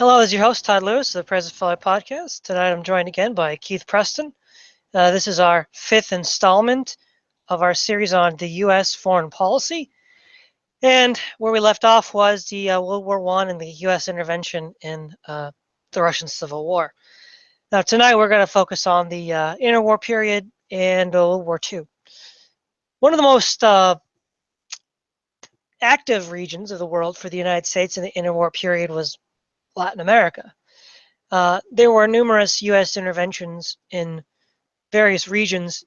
Hello, this is your host, Todd Lewis of the Present Fellow Podcast. Tonight I'm joined again by Keith Preston. This is our fifth installment of our series on the U.S. foreign policy. And where we left off was the World War I and the U.S. intervention in the Russian Civil War. Now, tonight we're going to focus on the interwar period and World War II. One of the most active regions of the world for the United States in the interwar period was Latin America. There were numerous U.S. interventions in various regions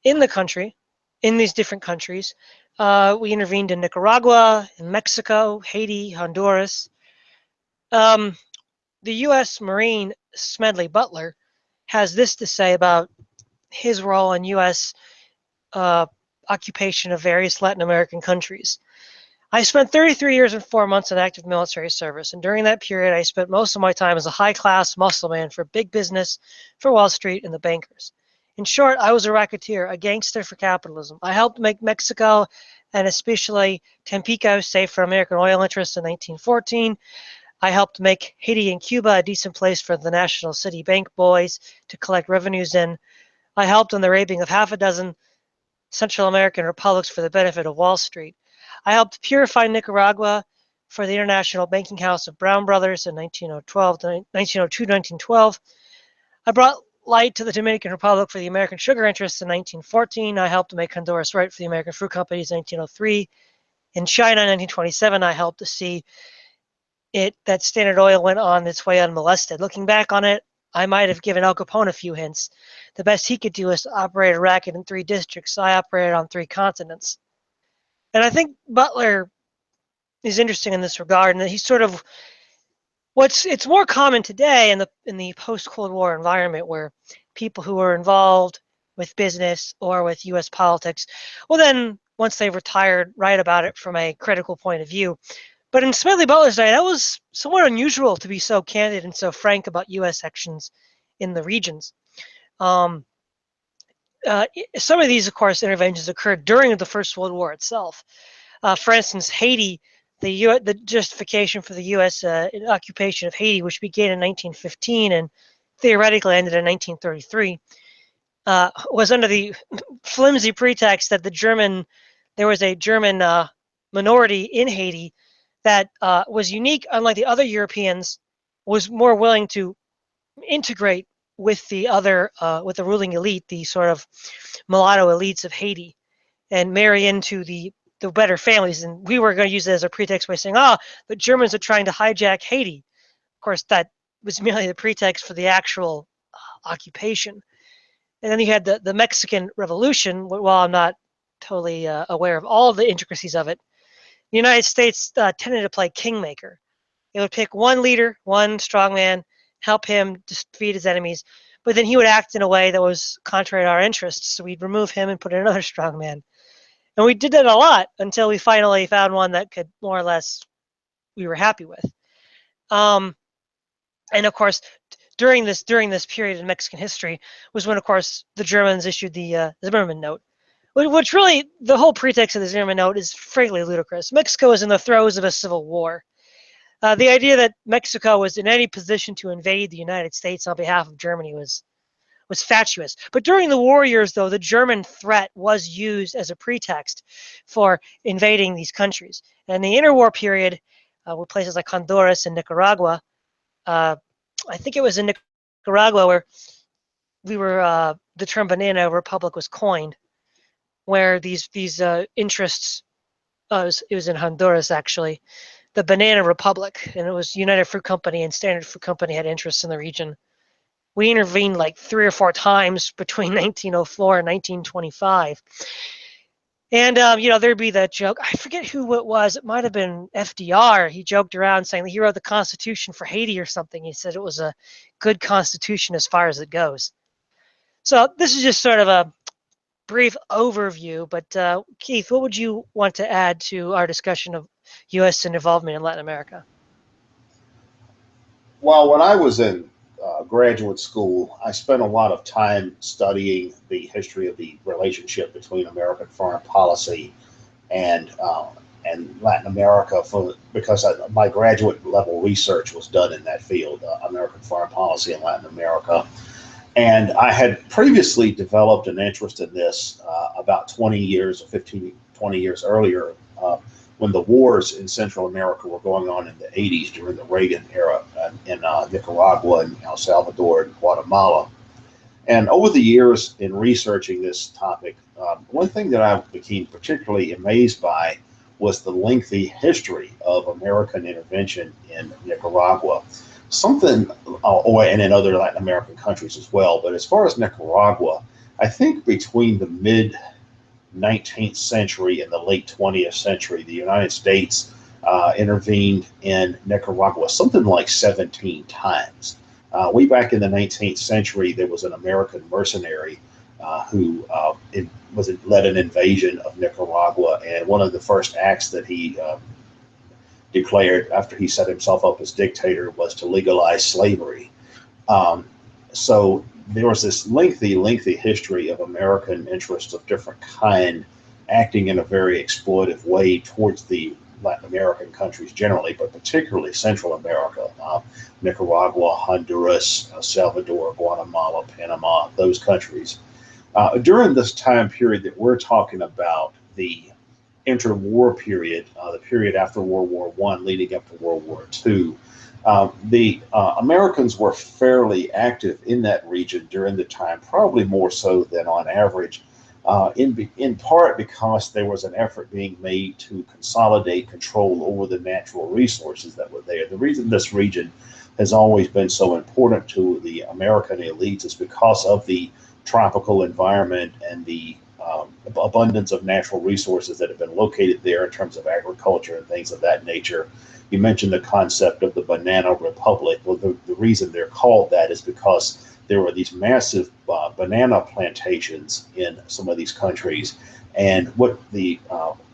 in the country, in these different countries. We intervened in Nicaragua, in Mexico, Haiti, Honduras. The U.S. Marine Smedley Butler has this to say about his role in U.S. Occupation of various Latin American countries. I spent 33 years and 4 months in active military service, and during that period I spent most of my time as a high-class muscle man for big business, for Wall Street and the bankers. In short, I was a racketeer, a gangster for capitalism. I helped make Mexico, and especially Tampico, safe for American oil interests in 1914. I helped make Haiti and Cuba a decent place for the National City Bank boys to collect revenues in. I helped in the raping of half a dozen Central American republics for the benefit of Wall Street. I helped purify Nicaragua for the International Banking House of Brown Brothers in 1902-1912. I brought light to the Dominican Republic for the American sugar interests in 1914. I helped make Honduras right for the American fruit companies in 1903. In China in 1927, I helped to see that Standard Oil went on its way unmolested. Looking back on it, I might have given Al Capone a few hints. The best he could do is to operate a racket in 3 districts. I operated on 3 continents. And I think Butler is interesting in this regard, and that he's sort of it's more common today in the post-Cold War environment, where people who are involved with business or with U.S. politics, well, then once they've retired, write about it from a critical point of view. But in Smedley Butler's day, that was somewhat unusual to be so candid and so frank about U.S. actions in the regions. Some of these, of course, interventions occurred during the First World War itself. For instance, Haiti, the justification for the U.S. Occupation of Haiti, which began in 1915 and theoretically ended in 1933, was under the flimsy pretext that there was a German minority in Haiti that was unique, unlike the other Europeans, was more willing to integrate with the ruling elite, the sort of mulatto elites of Haiti, and marry into the better families. And we were going to use it as a pretext by saying, the Germans are trying to hijack Haiti. Of course, that was merely the pretext for the actual occupation. And then you had the Mexican Revolution. While I'm not totally aware of all of the intricacies of it, the United States tended to play kingmaker. It would pick one leader, one strongman, help him defeat his enemies, but then he would act in a way that was contrary to our interests. So we'd remove him and put in another strongman. And we did that a lot until we finally found one that could more or less we were happy with. And of course, during this period in Mexican history was when, of course, the Germans issued the Zimmermann Note, which really, the whole pretext of the Zimmermann Note is frankly ludicrous. Mexico is in the throes of a civil war. The idea that Mexico was in any position to invade the United States on behalf of Germany was fatuous. But during the war years, though, the German threat was used as a pretext for invading these countries. And the interwar period, with places like Honduras and Nicaragua, I think it was in Nicaragua where the term banana republic was coined, where these interests, it was in Honduras actually, the Banana Republic, and it was United Fruit Company and Standard Fruit Company had interests in the region. We intervened like 3 or 4 times between 1904 and 1925. And, there'd be that joke. I forget who it was. It might have been FDR. He joked around saying that he wrote the Constitution for Haiti or something. He said it was a good Constitution as far as it goes. So this is just sort of a brief overview. But Keith, what would you want to add to our discussion of U.S. involvement in Latin America? Well, when I was in graduate school, I spent a lot of time studying the history of the relationship between American foreign policy and and Latin America because my graduate level research was done in that field, American foreign policy in Latin America. And I had previously developed an interest in this about 20 years or 15, 20 years earlier when the wars in Central America were going on in the 80s during the Reagan era in Nicaragua and El Salvador and Guatemala. And over the years in researching this topic, one thing that I became particularly amazed by was the lengthy history of American intervention in Nicaragua. Something, and in other Latin American countries as well. But as far as Nicaragua, I think between the mid 19th century and the late 20th century, the United States intervened in Nicaragua something like 17 times. Way back in the 19th century, there was an American mercenary who led an invasion of Nicaragua, and one of the first acts that he declared after he set himself up as dictator was to legalize slavery. So there was this lengthy history of American interests of different kind acting in a very exploitive way towards the Latin American countries generally, but particularly Central America, Nicaragua, Honduras, El Salvador, Guatemala, Panama, those countries. During this time period that we're talking about, the interwar period, the period after World War I leading up to World War II, the Americans were fairly active in that region during the time, probably more so than on average, in part because there was an effort being made to consolidate control over the natural resources that were there. The reason this region has always been so important to the American elites is because of the tropical environment and the abundance of natural resources that have been located there in terms of agriculture and things of that nature. You mentioned the concept of the Banana Republic. Well, the reason they're called that is because there were these massive banana plantations in some of these countries. And what the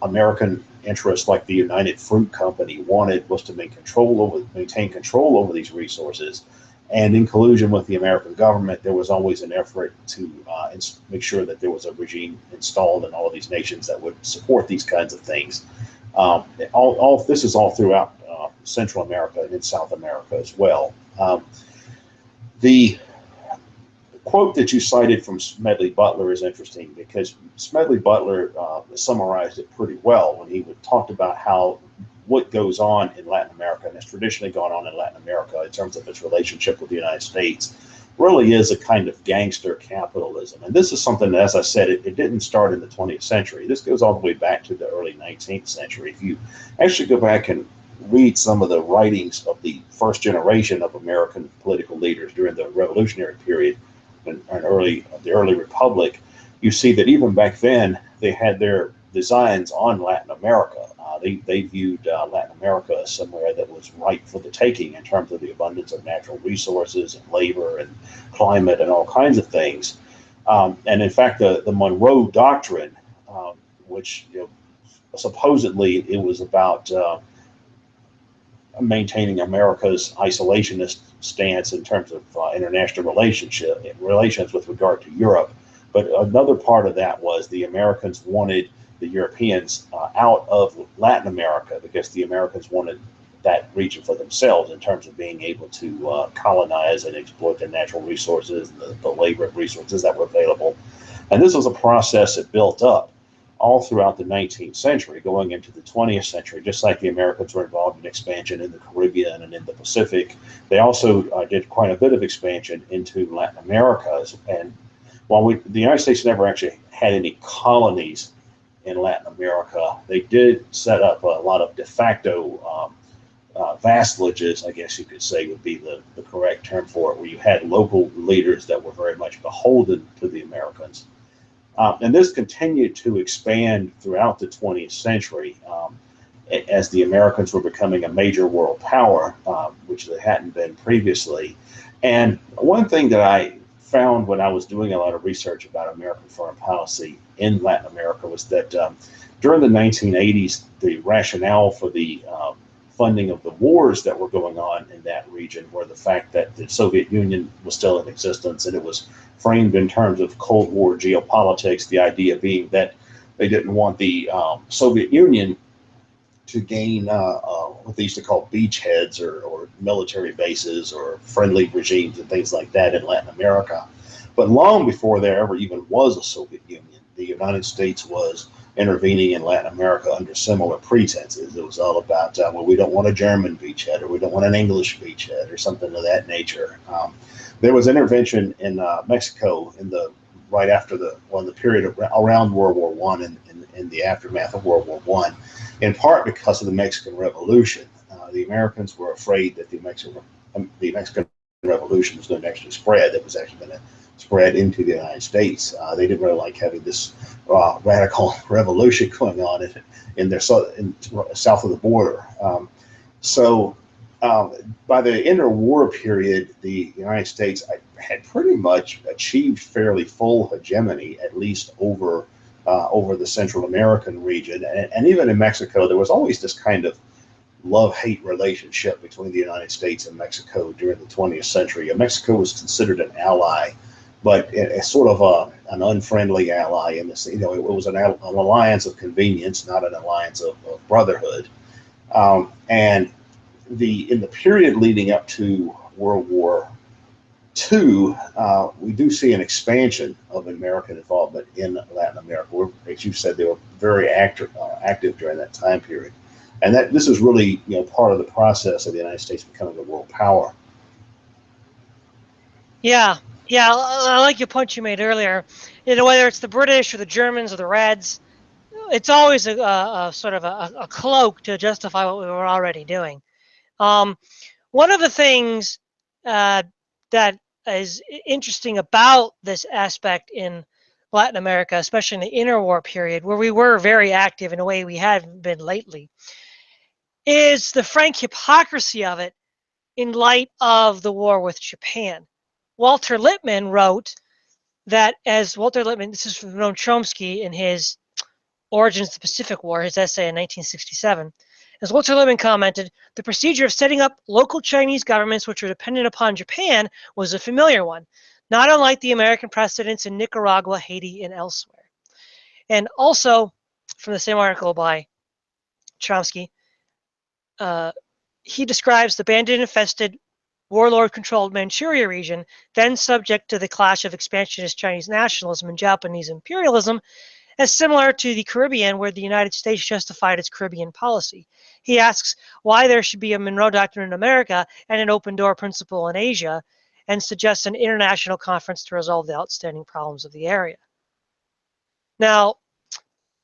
American interests, like the United Fruit Company, wanted was to maintain control over these resources. And in collusion with the American government, there was always an effort to make sure that there was a regime installed in all of these nations that would support these kinds of things. This is all throughout Central America and in South America as well. The quote that you cited from Smedley Butler is interesting because Smedley Butler summarized it pretty well when he talked about what goes on in Latin America and has traditionally gone on in Latin America in terms of its relationship with the United States really is a kind of gangster capitalism. And this is something that, as I said, it didn't start in the 20th century. This goes all the way back to the early 19th century. If you actually go back and read some of the writings of the first generation of American political leaders during the Revolutionary period and the early Republic, you see that even back then they had their designs on Latin America. They viewed Latin America as somewhere that was ripe for the taking in terms of the abundance of natural resources and labor and climate and all kinds of things. And in fact, the Monroe Doctrine, which supposedly it was about maintaining America's isolationist stance in terms of international relations with regard to Europe. But another part of that was the Americans wanted the Europeans out of Latin America because the Americans wanted that region for themselves in terms of being able to colonize and exploit the natural resources, the labor resources that were available. And this was a process that built up all throughout the 19th century, going into the 20th century. Just like the Americans were involved in expansion in the Caribbean and in the Pacific, they also did quite a bit of expansion into Latin America. And while the United States never actually had any colonies in Latin America, they did set up a lot of de facto vassalages, I guess you could say would be the correct term for it, where you had local leaders that were very much beholden to the Americans. And this continued to expand throughout the 20th century as the Americans were becoming a major world power, which they hadn't been previously. And one thing that I found when I was doing a lot of research about American foreign policy in Latin America was that during the 1980s, the rationale for the funding of the wars that were going on in that region were the fact that the Soviet Union was still in existence, and it was framed in terms of Cold War geopolitics, the idea being that they didn't want the Soviet Union gain what they used to call beachheads or military bases or friendly regimes and things like that in Latin America. But long before there ever even was a Soviet Union, the United States was intervening in Latin America under similar pretenses. It was all about, well, we don't want a German beachhead, or we don't want an English beachhead, or something of that nature. There was intervention in Mexico in the right after the period around World War One and in the aftermath of World War One, in part because of the Mexican Revolution. The Americans were afraid that the Mexican Revolution was going to actually spread. It was actually going to spread into the United States. They didn't really like having this radical revolution going on in their south of the border. By the interwar period, the United States had pretty much achieved fairly full hegemony, at least over the Central American region. And even in Mexico, there was always this kind of love-hate relationship between the United States and Mexico during the 20th century. Mexico was considered an ally, but a sort of an unfriendly ally in this. It was an alliance of convenience, not an alliance of brotherhood. And in the period leading up to World War II, we do see an expansion of American involvement in Latin America. As you said, they were very active during that time period, and this is really part of the process of the United States becoming a world power. Yeah, I like your point you made earlier. Whether it's the British or the Germans or the Reds, it's always a sort of a cloak to justify what we were already doing. One of the things that is interesting about this aspect in Latin America, especially in the interwar period, where we were very active in a way we haven't been lately, is the frank hypocrisy of it in light of the war with Japan. Walter Lippmann wrote that, this is from Noam Chomsky in his Origins of the Pacific War, his essay in 1967. As Walter Lippmann commented, the procedure of setting up local Chinese governments which were dependent upon Japan was a familiar one, not unlike the American precedents in Nicaragua, Haiti, and elsewhere. And also, from the same article by Chomsky, he describes the bandit-infested, warlord-controlled Manchuria region, then subject to the clash of expansionist Chinese nationalism and Japanese imperialism, as similar to the Caribbean, where the United States justified its Caribbean policy. He asks why there should be a Monroe Doctrine in America and an open-door principle in Asia, and suggests an international conference to resolve the outstanding problems of the area. Now,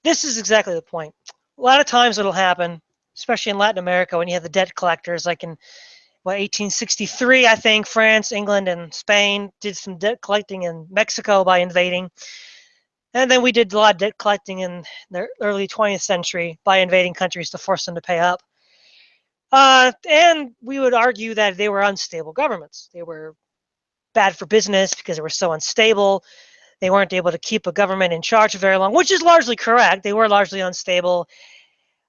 this is exactly the point. A lot of times it'll happen, especially in Latin America, when you have the debt collectors, like in 1863, I think, France, England, and Spain did some debt collecting in Mexico by invading. And then we did a lot of debt collecting in the early 20th century by invading countries to force them to pay up. And we would argue that they were unstable governments. They were bad for business because they were so unstable. They weren't able to keep a government in charge for very long, which is largely correct. They were largely unstable.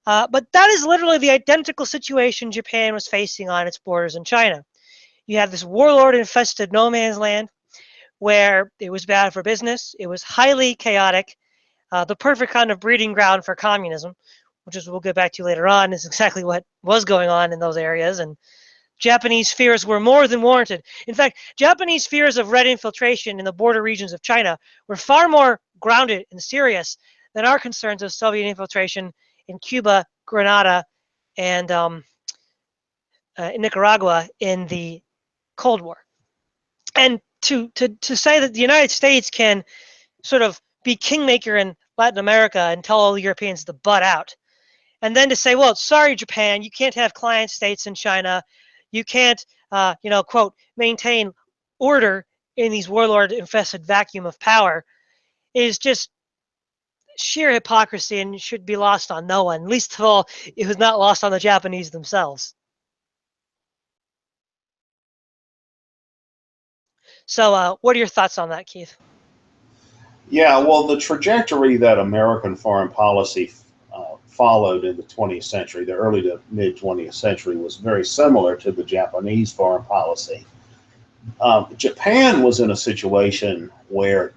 But that is literally the identical situation Japan was facing on its borders in China. You have this warlord-infested no man's land where it was bad for business. It was highly chaotic, the perfect kind of breeding ground for communism, which is we'll get back to later on, is exactly what was going on in those areas. And Japanese fears were more than warranted. In fact, Japanese fears of red infiltration in the border regions of China were far more grounded and serious than our concerns of Soviet infiltration in Cuba, Grenada, and in Nicaragua in the Cold War. And to say that the United States can sort of be kingmaker in Latin America and tell all the Europeans to butt out, and then to say, well, sorry, Japan, you can't have client states in China, you can't, quote, maintain order in these warlord-infested vacuum of power, is just sheer hypocrisy and should be lost on no one. Least of all, it was not lost on the Japanese themselves. So what are your thoughts on that, Keith? Yeah, well, the trajectory that American foreign policy followed in the 20th century, the early to mid 20th century, was very similar to the Japanese foreign policy. Japan was in a situation where,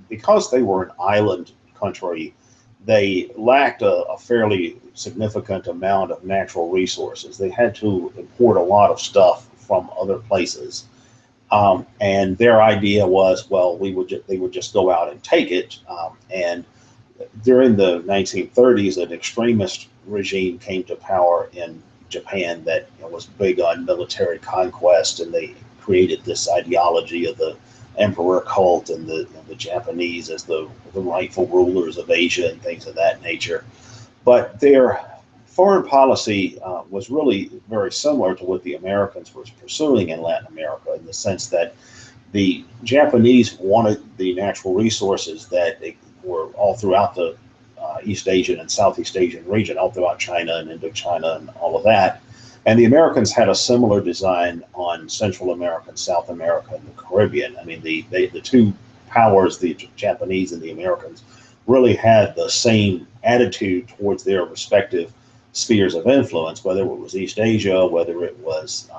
because they were an island country, they lacked a fairly significant amount of natural resources. They had to import a lot of stuff from other places. And their idea was, well, they would just go out and take it. And during the 1930s, an extremist regime came to power in Japan that was big on military conquest, and they created this ideology of the emperor cult and the Japanese as the rightful rulers of Asia and things of that nature. But their foreign policy was really very similar to what the Americans were pursuing in Latin America, in the sense that the Japanese wanted the natural resources that were all throughout the East Asian and Southeast Asian region, all throughout China and Indochina and all of that. And the Americans had a similar design on Central America and South America and the Caribbean. I mean, the two powers, the Japanese and the Americans, really had the same attitude towards their respective spheres of influence, whether it was East Asia, whether it was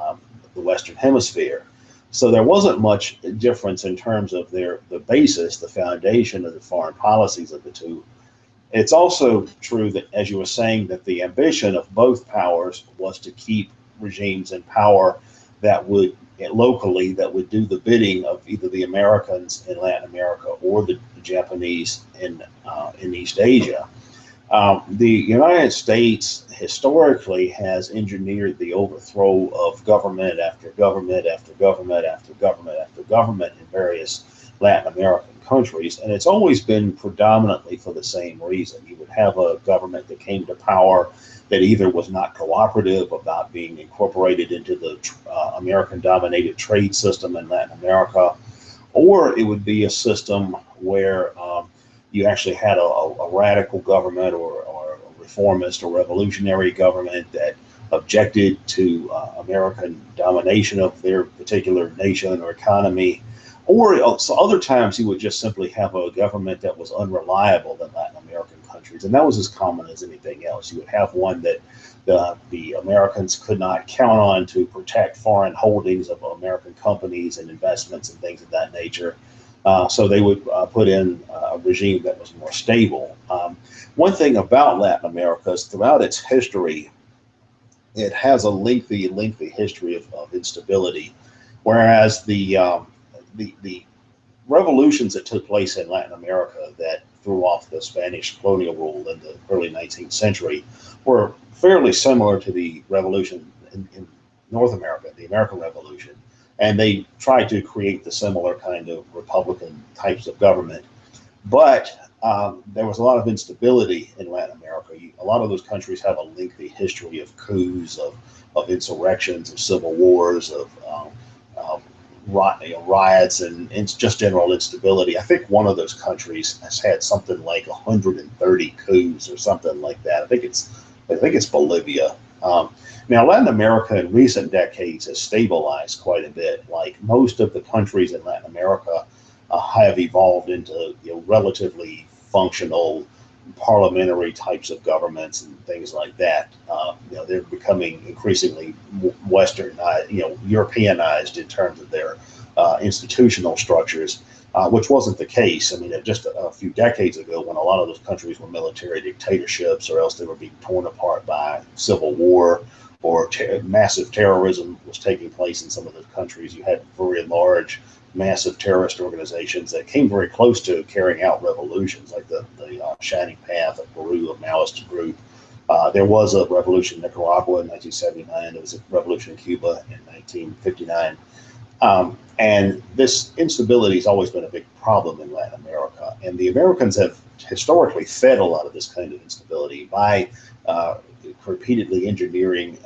the Western Hemisphere. So there wasn't much difference in terms of the basis, the foundation of the foreign policies of the two. It's also true that, as you were saying, that the ambition of both powers was to keep regimes in power that would locally that would do the bidding of either the Americans in Latin America or the Japanese in East Asia. The United States historically has engineered the overthrow of government after government after government after government after government in various Latin American countries, and it's always been predominantly for the same reason. You would have a government that came to power that either was not cooperative about being incorporated into the American-dominated trade system in Latin America, or it would be a system where you actually had a radical government or a reformist or revolutionary government that objected to American domination of their particular nation or economy. Or so other times you would just simply have a government that was unreliable in Latin American countries, and that was as common as anything else. You would have one that the Americans could not count on to protect foreign holdings of American companies and investments and things of that nature. So they would put in a regime that was more stable. One thing about Latin America is throughout its history, it has a lengthy history of instability, whereas the revolutions that took place in Latin America that threw off the Spanish colonial rule in the early 19th century were fairly similar to the revolution in North America, the American Revolution. And they tried to create the similar kind of Republican types of government. But there was a lot of instability in Latin America. A lot of those countries have a lengthy history of coups, of insurrections, of civil wars, of riots, and just general instability. I think one of those countries has had something like 130 coups or something like that. I think it's Bolivia. Now, Latin America in recent decades has stabilized quite a bit. Like most of the countries in Latin America have evolved into relatively functional parliamentary types of governments and things like that. They're becoming increasingly Westernized, Europeanized in terms of their institutional structures, which wasn't the case. I mean, just a few decades ago, when a lot of those countries were military dictatorships, or else they were being torn apart by civil war, or massive terrorism was taking place in some of those countries. You had very large, massive terrorist organizations that came very close to carrying out revolutions, like the Shining Path of Peru, a Maoist group. There was a revolution in Nicaragua in 1979. There was a revolution in Cuba in 1959. And this instability has always been a big problem in Latin America. And the Americans have historically fed a lot of this kind of instability by repeatedly engineering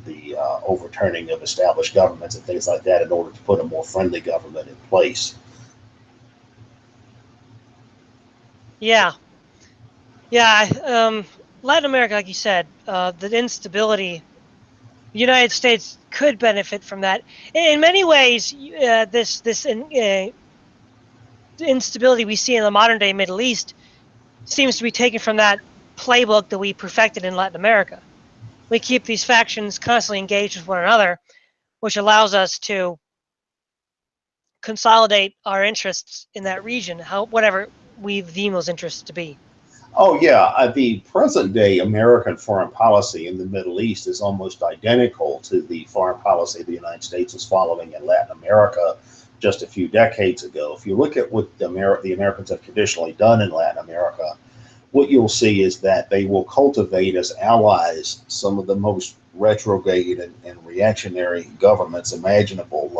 the overturning of established governments and things like that in order to put a more friendly government in place. Yeah. Latin America, like you said, the instability, the United States could benefit from that. In many ways, this instability we see in the modern day Middle East seems to be taken from that playbook that we perfected in Latin America. We keep these factions constantly engaged with one another, which allows us to consolidate our interests in that region, whatever we deem those interests to be. Oh, yeah. The present day American foreign policy in the Middle East is almost identical to the foreign policy the United States was following in Latin America just a few decades ago. If you look at what the Americans have traditionally done in Latin America, what you'll see is that they will cultivate as allies some of the most retrograde and reactionary governments imaginable.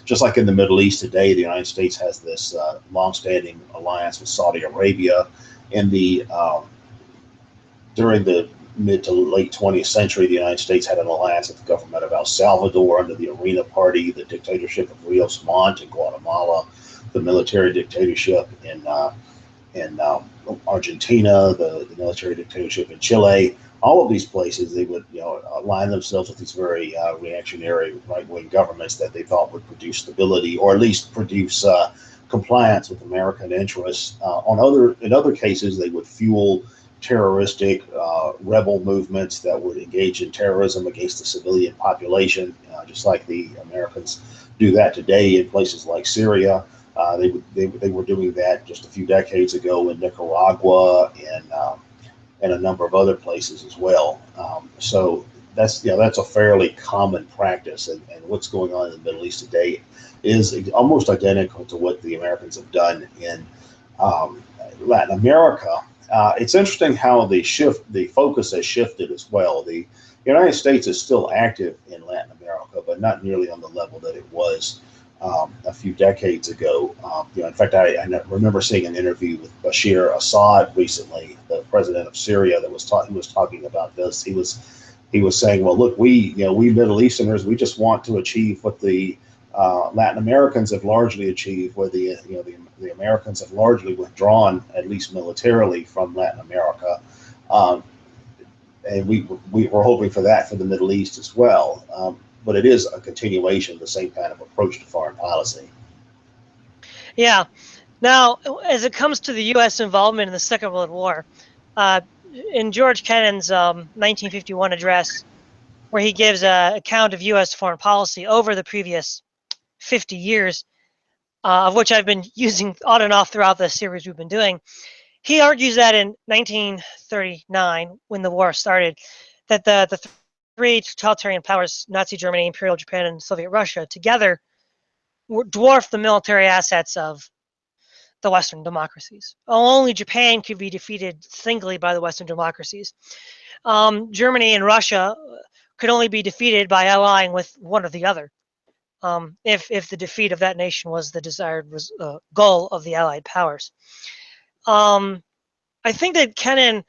Just like in the Middle East today, the United States has this longstanding alliance with Saudi Arabia. In the During the mid to late 20th century, the United States had an alliance with the government of El Salvador under the Arena Party, the dictatorship of Rios Montt in Guatemala, the military dictatorship in Argentina, the military dictatorship in Chile. All of these places, they would align themselves with these very reactionary right-wing governments that they thought would produce stability, or at least produce compliance with American interests. In other cases, they would fuel terroristic rebel movements that would engage in terrorism against the civilian population, just like the Americans do that today in places like Syria. They were doing that just a few decades ago in Nicaragua and a number of other places as well. So that's a fairly common practice, and what's going on in the Middle East today is almost identical to what the Americans have done in Latin America. It's interesting how the focus has shifted as well. The United States is still active in Latin America, but not nearly on the level that it was a few decades ago. In fact, I remember seeing an interview with Bashir Assad recently, the president of Syria, he was talking about this. He was saying, well, look, we Middle Easterners, we just want to achieve what the Latin Americans have largely achieved, where the Americans have largely withdrawn, at least militarily, from Latin America. And we're hoping for that for the Middle East as well. But it is a continuation of the same kind of approach to foreign policy. Yeah. Now, as it comes to the U.S. involvement in the Second World War, in George Kennan's 1951 address, where he gives an account of U.S. foreign policy over the previous 50 years, of which I've been using on and off throughout the series we've been doing, he argues that in 1939, when the war started, that the three totalitarian powers, Nazi Germany, Imperial Japan, and Soviet Russia, together dwarfed the military assets of the Western democracies. Only Japan could be defeated singly by the Western democracies. Germany and Russia could only be defeated by allying with one or the other. If the defeat of that nation was the desired goal of the Allied powers. I think that Kennan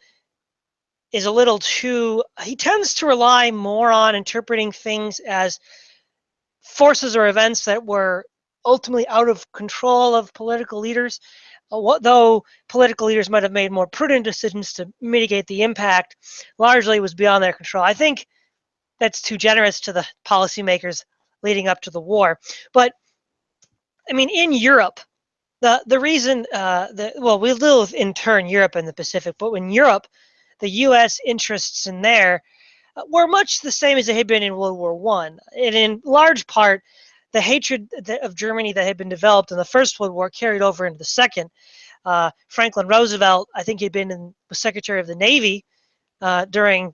is a little too, he tends to rely more on interpreting things as forces or events that were ultimately out of control of political leaders, though political leaders might have made more prudent decisions to mitigate the impact, largely was beyond their control. I think that's too generous to the policymakers leading up to the war. But I mean, in Europe, the reason we'll deal with in turn Europe and the Pacific, but in Europe, the U.S. interests in there were much the same as they had been in World War I, and in large part, the hatred of Germany that had been developed in the First World War carried over into the Second. Franklin Roosevelt, I think, was Secretary of the Navy during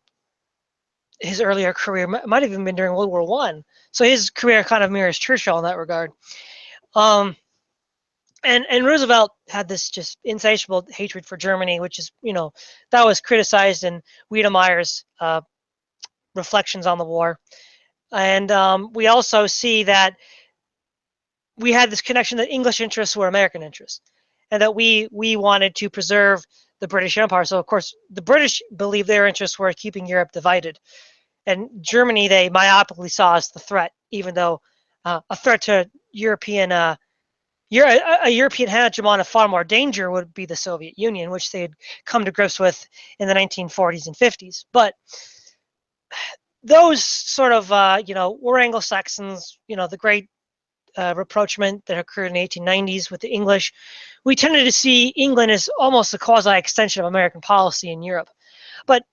his earlier career, might have even been during World War I. So his career kind of mirrors Churchill in that regard. And Roosevelt had this just insatiable hatred for Germany, which is, that was criticized in Wiedemeyer's reflections on the war. And we also see that we had this connection that English interests were American interests, and that we wanted to preserve the British Empire. So, of course, the British believed their interests were keeping Europe divided. And Germany, they myopically saw as the threat, even though a threat to European a European hegemon of far more danger would be the Soviet Union, which they had come to grips with in the 1940s and 50s. But those sort of, were Anglo-Saxons, the great rapprochement that occurred in the 1890s with the English. We tended to see England as almost a quasi-extension of American policy in Europe. But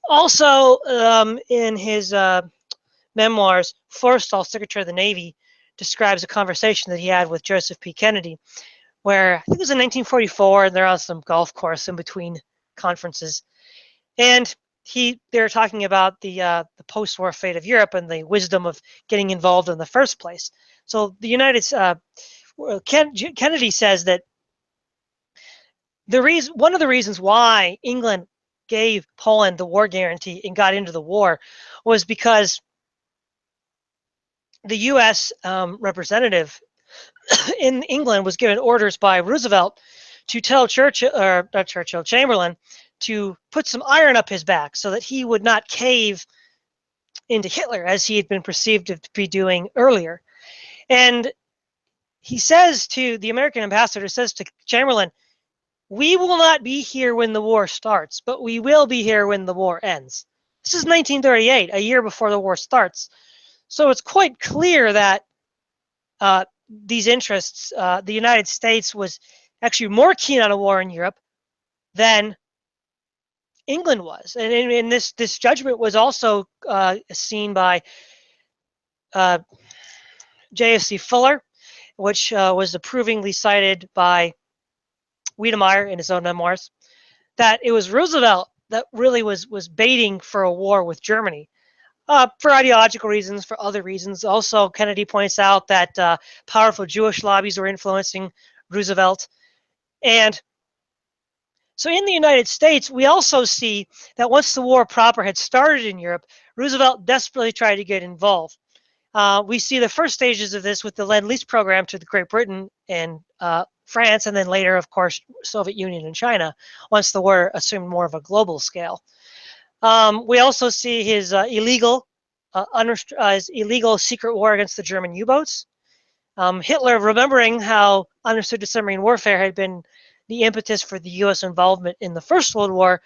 also in his memoirs, Forrestal, Secretary of the Navy, describes a conversation that he had with Joseph P. Kennedy, where I think it was in 1944, and they're on some golf course in between conferences, and they're talking about the post-war fate of Europe and the wisdom of getting involved in the first place. So Kennedy says that one of the reasons why England gave Poland the war guarantee and got into the war was because the U.S. Representative in England was given orders by Roosevelt to tell Chamberlain to put some iron up his back so that he would not cave into Hitler as he had been perceived to be doing earlier. And he says to the American ambassador, says to Chamberlain, "We will not be here when the war starts, but we will be here when the war ends." This is 1938, a year before the war starts. So it's quite clear that these interests, the United States was actually more keen on a war in Europe than England was. And this judgment was also seen by J.F.C. Fuller, which was approvingly cited by Wiedemeyer in his own memoirs, that it was Roosevelt that really was baiting for a war with Germany. For ideological reasons, for other reasons. Also, Kennedy points out that powerful Jewish lobbies were influencing Roosevelt. And so in the United States, we also see that once the war proper had started in Europe, Roosevelt desperately tried to get involved. We see the first stages of this with the Lend-Lease program to Great Britain and France, and then later, of course, Soviet Union and China, once the war assumed more of a global scale. We also see his illegal secret war against the German U-boats. Hitler, remembering how unrestricted submarine warfare had been the impetus for the U.S. involvement in the First World War,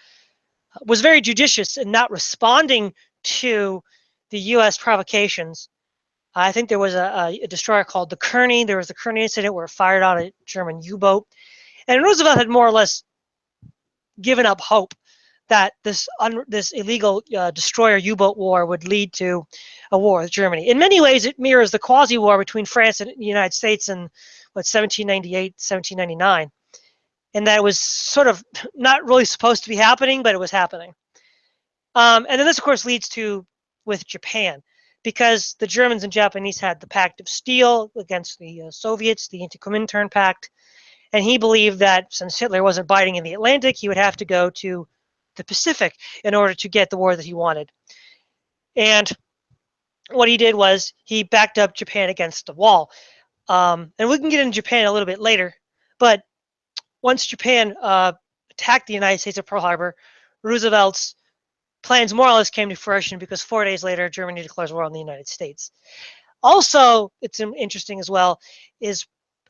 was very judicious in not responding to the U.S. provocations. I think there was a destroyer called the Kearney. There was the Kearney incident where it fired on a German U-boat. And Roosevelt had more or less given up hope that this illegal destroyer U-boat war would lead to a war with Germany. In many ways, it mirrors the quasi-war between France and the United States in 1798, 1799. And that it was sort of not really supposed to be happening, but it was happening. And then this, of course, leads to with Japan, because the Germans and Japanese had the Pact of Steel against the Soviets, the Anti-Comintern Pact. And he believed that since Hitler wasn't biting in the Atlantic, he would have to go to the Pacific in order to get the war that he wanted. And what he did was he backed up Japan against the wall. And we can get into Japan a little bit later. But once Japan attacked the United States at Pearl Harbor, Roosevelt's plans more or less came to fruition because 4 days later, Germany declares war on the United States. Also, it's interesting as well, is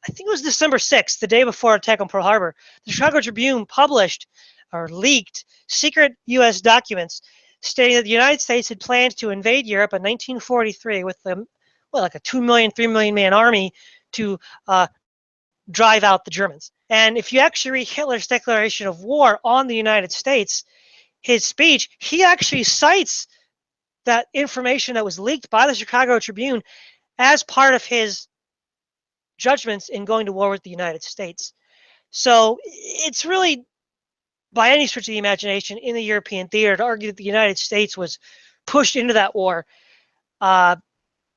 I think it was December 6th, the day before attack on Pearl Harbor, the Chicago Tribune published or leaked secret U.S. documents stating that the United States had planned to invade Europe in 1943 with like a 2 million, 3 million man army to drive out the Germans. And if you actually read Hitler's declaration of war on the United States, his speech, he actually cites that information that was leaked by the Chicago Tribune as part of his judgments in going to war with the United States. So it's really, by any stretch of the imagination, in the European theater to argue that the United States was pushed into that war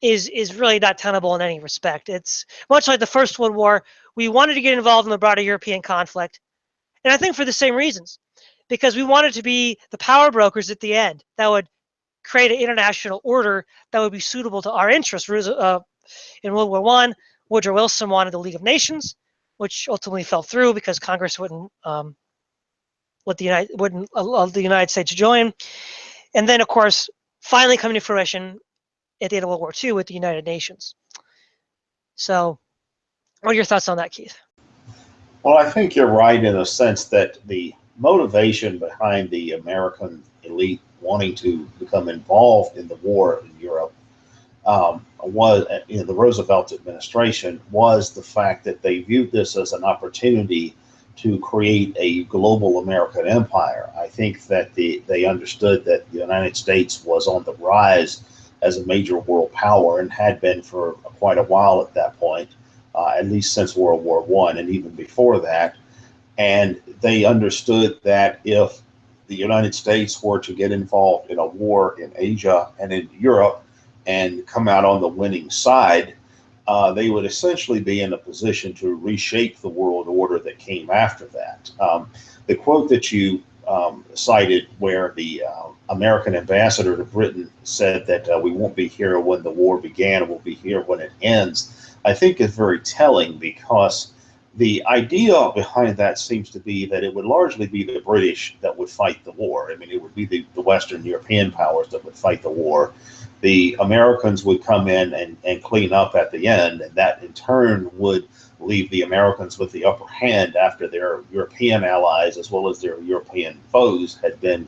is really not tenable in any respect. It's much like the First World War. We wanted to get involved in the broader European conflict, and I think for the same reasons, because we wanted to be the power brokers at the end that would create an international order that would be suitable to our interests. In World War I, Woodrow Wilson wanted the League of Nations, which ultimately fell through because Congress wouldn't allow the United States to join. And then, of course, finally coming to fruition at the end of World War II with the United Nations. So, what are your thoughts on that, Keith? Well, I think you're right in a sense that the motivation behind the American elite wanting to become involved in the war in Europe was, the Roosevelt administration, was the fact that they viewed this as an opportunity to create a global American empire. I think that they understood that the United States was on the rise as a major world power and had been for quite a while at that point. at least since World War I and even before that. And they understood that if the United States were to get involved in a war in Asia and in Europe and come out on the winning side, they would essentially be in a position to reshape the world order that came after that. The quote that you cited, where the American ambassador to Britain said that we won't be here when the war began, we'll be here when it ends, I think is very telling, because the idea behind that seems to be that it would largely be the British that would fight the war. I mean, it would be the Western European powers that would fight the war. The Americans would come in and clean up at the end, and that in turn would leave the Americans with the upper hand after their European allies as well as their European foes had been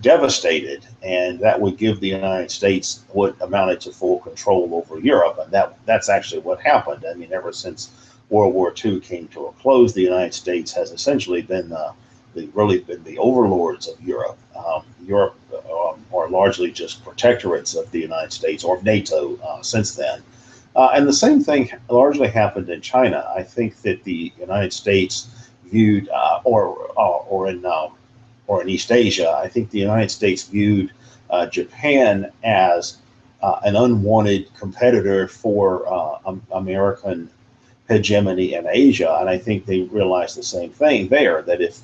devastated, and that would give the United States what amounted to full control over Europe, and that's actually what happened. I mean, ever since World War II came to a close, the United States has essentially been really been the overlords of Europe. Europe are largely just protectorates of the United States or of NATO since then. And the same thing largely happened in China. I think that the United States viewed, or in East Asia, I think the United States viewed Japan as an unwanted competitor for American hegemony in Asia, and I think they realized the same thing there, that if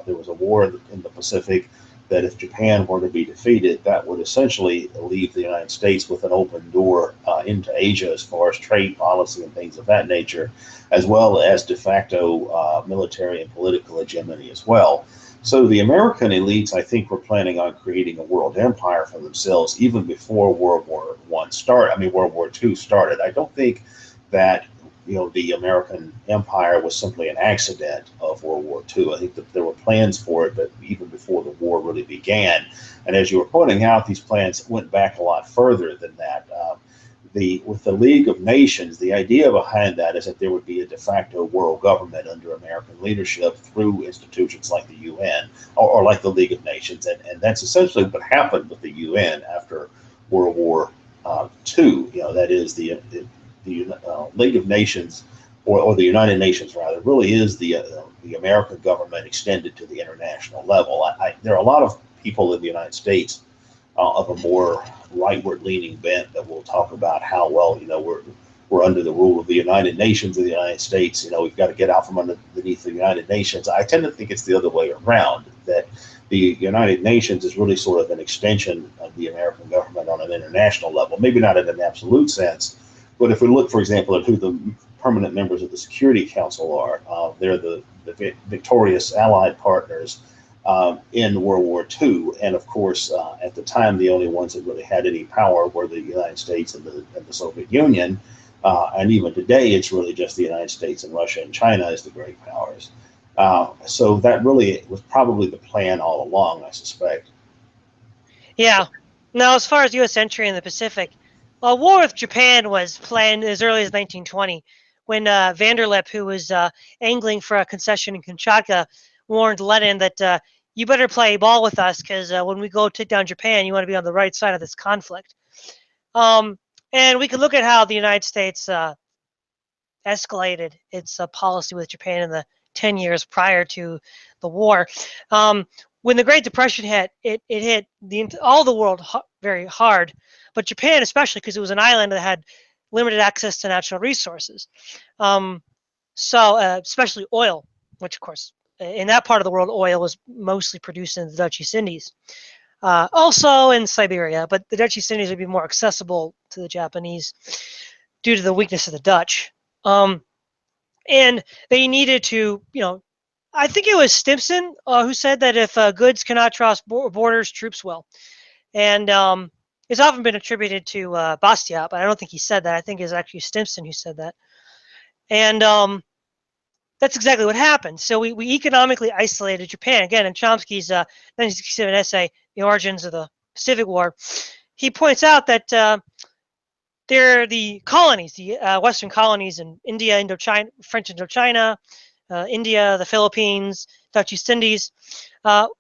there was a war in the Pacific, that if Japan were to be defeated, that would essentially leave the United States with an open door into Asia as far as trade policy and things of that nature, as well as de facto military and political hegemony as well. So the American elites, I think, were planning on creating a world empire for themselves even before World War II started. I don't think that the American empire was simply an accident of World War II. I think that there were plans for it, but even before the war really began. And as you were pointing out, these plans went back a lot further than that. With the League of Nations, the idea behind that is that there would be a de facto world government under American leadership through institutions like the UN or like the League of Nations. And that's essentially what happened with the UN after World War II. That is the League of Nations, or the United Nations rather, really is the American government extended to the international level. There are a lot of people in the United States of a more rightward-leaning bent that will talk about how, well, we're under the rule of the United Nations of the United States. We've got to get out from underneath the United Nations. I tend to think it's the other way around, that the United Nations is really sort of an extension of the American government on an international level, maybe not in an absolute sense. But if we look, for example, at who the permanent members of the Security Council are, they're the victorious Allied partners in World War II. And of course, at the time, the only ones that really had any power were the United States and the Soviet Union. And even today, it's really just the United States and Russia and China as the great powers. So that really was probably the plan all along, I suspect. Yeah. Now, as far as U.S. entry in the Pacific, a war with Japan was planned as early as 1920, when Vanderlip, who was angling for a concession in Kamchatka, warned Lenin that you better play ball with us, because when we go take down Japan, you want to be on the right side of this conflict. And we could look at how the United States escalated its policy with Japan in the 10 years prior to the war. When the Great Depression hit, it hit all the world very hard, but Japan especially, because it was an island that had limited access to natural resources. Especially oil, which of course, in that part of the world, oil was mostly produced in the Dutch East Indies. Also in Siberia, but the Dutch East Indies would be more accessible to the Japanese due to the weakness of the Dutch. And they needed to, I think it was Stimson who said that if goods cannot cross borders, troops will. And it's often been attributed to Bastiat, but I don't think he said that. I think it's actually Stimson who said that. And that's exactly what happened. So we economically isolated Japan. Again, in Chomsky's 1967 essay, The Origins of the Pacific War, he points out that they're the colonies, the Western colonies in India, Indochina, French Indochina, India, the Philippines, Dutch East Indies,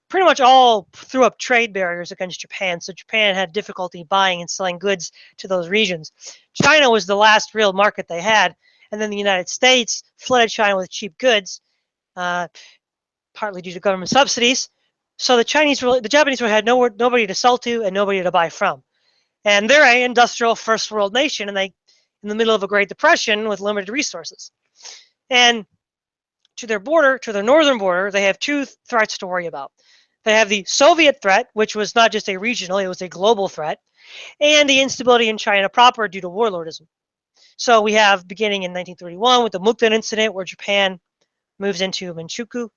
pretty much all threw up trade barriers against Japan. So Japan had difficulty buying and selling goods to those regions. China was the last real market they had, and then the United States flooded China with cheap goods, partly due to government subsidies. So the Japanese had nobody to sell to and nobody to buy from. And they're an industrial first world nation, and they in the middle of a Great Depression with limited resources. And to their northern border, they have two threats to worry about. They have the Soviet threat, which was not just a regional, it was a global threat, and the instability in China proper due to warlordism. So we have, beginning in 1931 with the Mukden incident, where Japan moves into Manchuria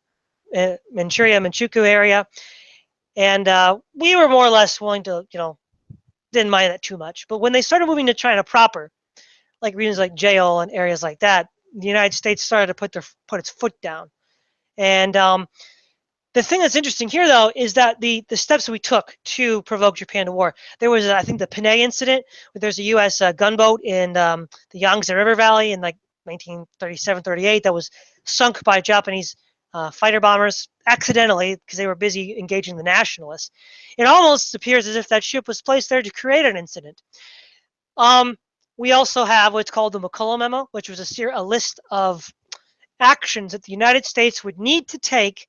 area. And we were more or less willing to, didn't mind that too much. But when they started moving to China proper, like regions like Jeol and areas like that, the United States started to put its foot down. And the thing that's interesting here, though, is that the steps we took to provoke Japan to war. There was, I think, the Panay incident, where there's a U.S. Gunboat in the Yangtze River Valley in like 1937-38 that was sunk by Japanese fighter bombers accidentally because they were busy engaging the nationalists. It almost appears as if that ship was placed there to create an incident. We also have what's called the McCulloch Memo, which was a list of actions that the United States would need to take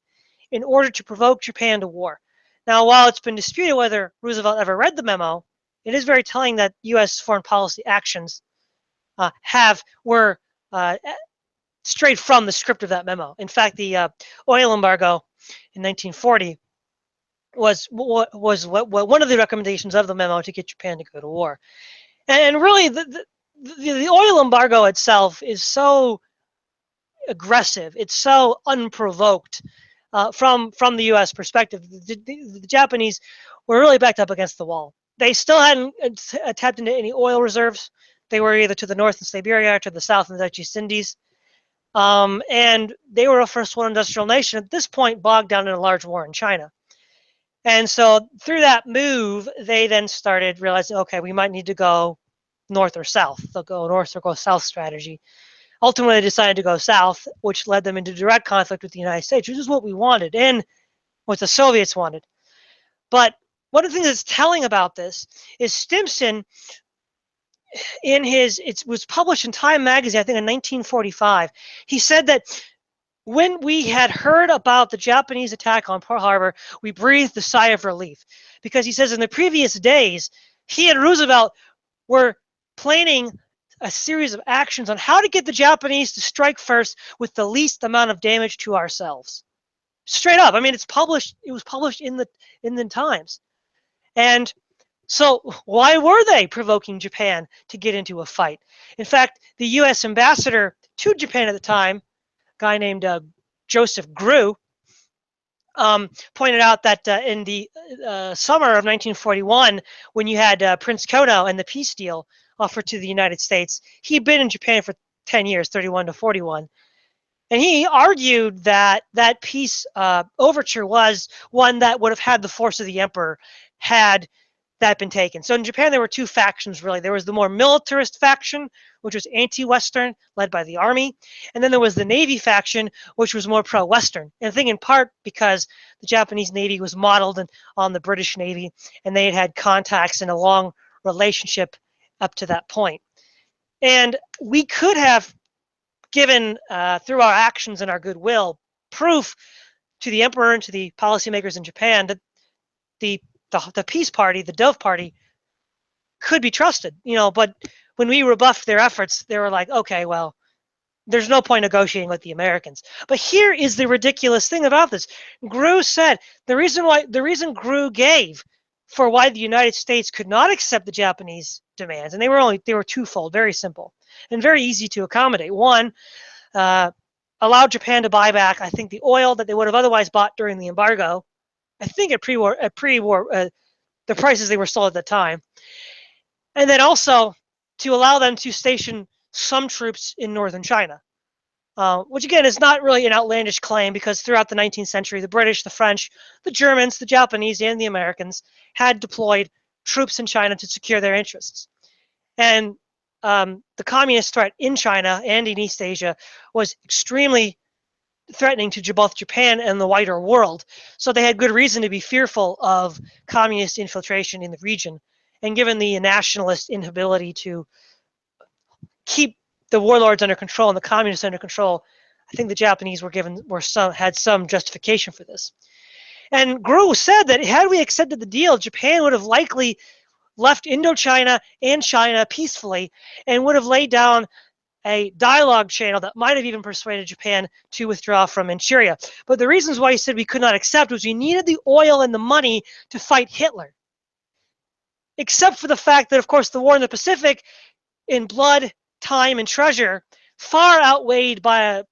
in order to provoke Japan to war. Now, while it's been disputed whether Roosevelt ever read the memo, it is very telling that U.S. foreign policy actions were straight from the script of that memo. In fact, the oil embargo in 1940 was one of the recommendations of the memo to get Japan to go to war. And really, the oil embargo itself is so aggressive. It's so unprovoked from the U.S. perspective. The Japanese were really backed up against the wall. They still hadn't tapped into any oil reserves. They were either to the north in Siberia or to the south in the Dutch East Indies. And they were a first world industrial nation at this point, bogged down in a large war in China. And so through that move, they then started realizing, okay, we might need to go north or south. They'll go north or go south strategy. Ultimately, they decided to go south, which led them into direct conflict with the United States, which is what we wanted and what the Soviets wanted. But one of the things that's telling about this is Stimson, it was published in Time magazine, I think in 1945, he said that when we had heard about the Japanese attack on Pearl Harbor, we breathed a sigh of relief, because he says in the previous days, he and Roosevelt were planning a series of actions on how to get the Japanese to strike first with the least amount of damage to ourselves. Straight up. I mean, it was published in the Times. And so why were they provoking Japan to get into a fight? In fact, the U.S. ambassador to Japan at the time, a guy named Joseph Grew, pointed out that in the summer of 1941, when you had Prince Kono and the peace deal offered to the United States, he'd been in Japan for 10 years, 31 to 41. And he argued that that peace overture was one that would have had the force of the emperor had that been taken. So in Japan, there were two factions, really. There was the more militarist faction, which was anti-Western, led by the army. And then there was the Navy faction, which was more pro-Western. And I think in part because the Japanese Navy was modeled on the British Navy, and they had contacts and a long relationship up to that point. And we could have given, through our actions and our goodwill, proof to the emperor and to the policymakers in Japan that the peace party, the Dove party, could be trusted, but when we rebuffed their efforts, they were like, okay, well, there's no point negotiating with the Americans. But here is the ridiculous thing about this. Grew said the reason Grew gave for why the United States could not accept the Japanese demands, and they were twofold, very simple and very easy to accommodate. One, allowed Japan to buy back, I think, the oil that they would have otherwise bought during the embargo. I think at pre-war, the prices they were sold at the time. And then also to allow them to station some troops in northern China, which again is not really an outlandish claim, because throughout the 19th century, the British, the French, the Germans, the Japanese, and the Americans had deployed troops in China to secure their interests. And the communist threat in China and in East Asia was extremely threatening to both Japan and the wider world. So they had good reason to be fearful of communist infiltration in the region. And given the nationalist inability to keep the warlords under control and the communists under control, I think the Japanese had some justification for this. And Gru said that had we accepted the deal, Japan would have likely left Indochina and China peacefully and would have laid down a dialogue channel that might have even persuaded Japan to withdraw from Manchuria. But the reasons why he said we could not accept was we needed the oil and the money to fight Hitler. Except for the fact that, of course, the war in the Pacific, in blood, time, and treasure, far outweighed by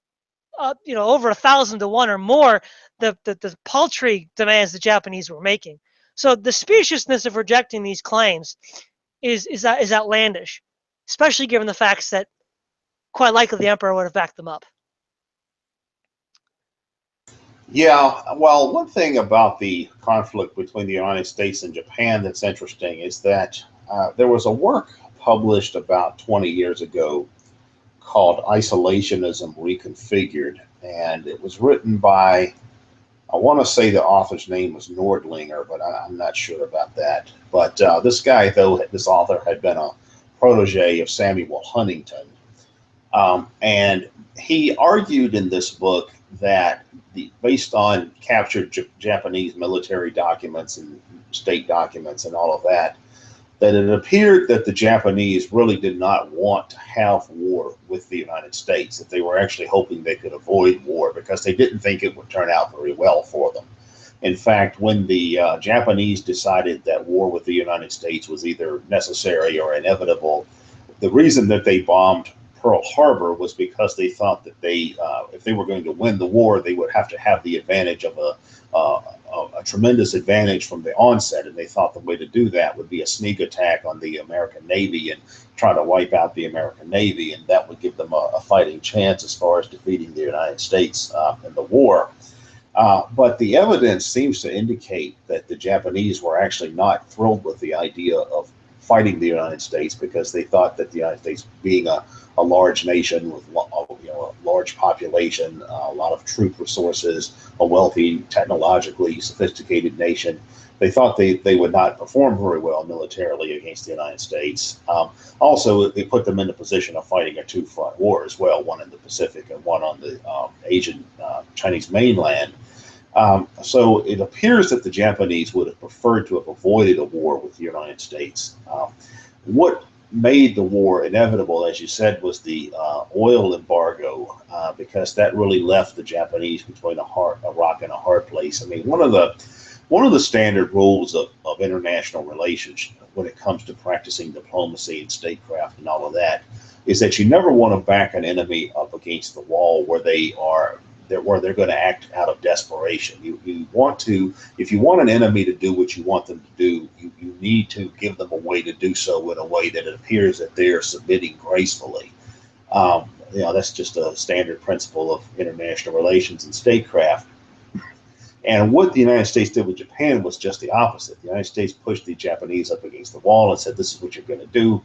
over 1,000 to 1 or more the paltry demands the Japanese were making. So the speciousness of rejecting these claims is outlandish, especially given the facts that quite likely the emperor would have backed them up. Yeah, well, one thing about the conflict between the United States and Japan that's interesting is that there was a work published about 20 years ago called Isolationism Reconfigured, and it was written by, I want to say the author's name was Nordlinger, but I'm not sure about that. But this guy, though, this author had been a protege of Samuel Huntington, and he argued in this book that based on captured Japanese military documents and state documents and all of that, that it appeared that the Japanese really did not want to have war with the United States, that they were actually hoping they could avoid war because they didn't think it would turn out very well for them. In fact, when the Japanese decided that war with the United States was either necessary or inevitable, the reason that they bombed Pearl Harbor was because they thought that if they were going to win the war, they would have to have the advantage of a tremendous advantage from the onset, and they thought the way to do that would be a sneak attack on the American Navy and try to wipe out the American Navy, and that would give them a fighting chance as far as defeating the United States in the war. But the evidence seems to indicate that the Japanese were actually not thrilled with the idea of fighting the United States because they thought that the United States, being a large nation with a large population, a lot of troop resources, a wealthy, technologically sophisticated nation, they thought they would not perform very well militarily against the United States. Also, it put them in the position of fighting a two-front war as well, one in the Pacific and one on the Asian Chinese mainland. So it appears that the Japanese would have preferred to have avoided a war with the United States. What made the war inevitable, as you said, was the oil embargo, because that really left the Japanese between a rock and a hard place. I mean, one of the standard rules of international relations when it comes to practicing diplomacy and statecraft and all of that is that you never want to back an enemy up against the wall where they're going to act out of desperation. You want to, if you want an enemy to do what you want them to do, you need to give them a way to do so in a way that it appears that they're submitting gracefully. That's just a standard principle of international relations and statecraft. And what the United States did with Japan was just the opposite. The United States pushed the Japanese up against the wall and said, this is what you're going to do.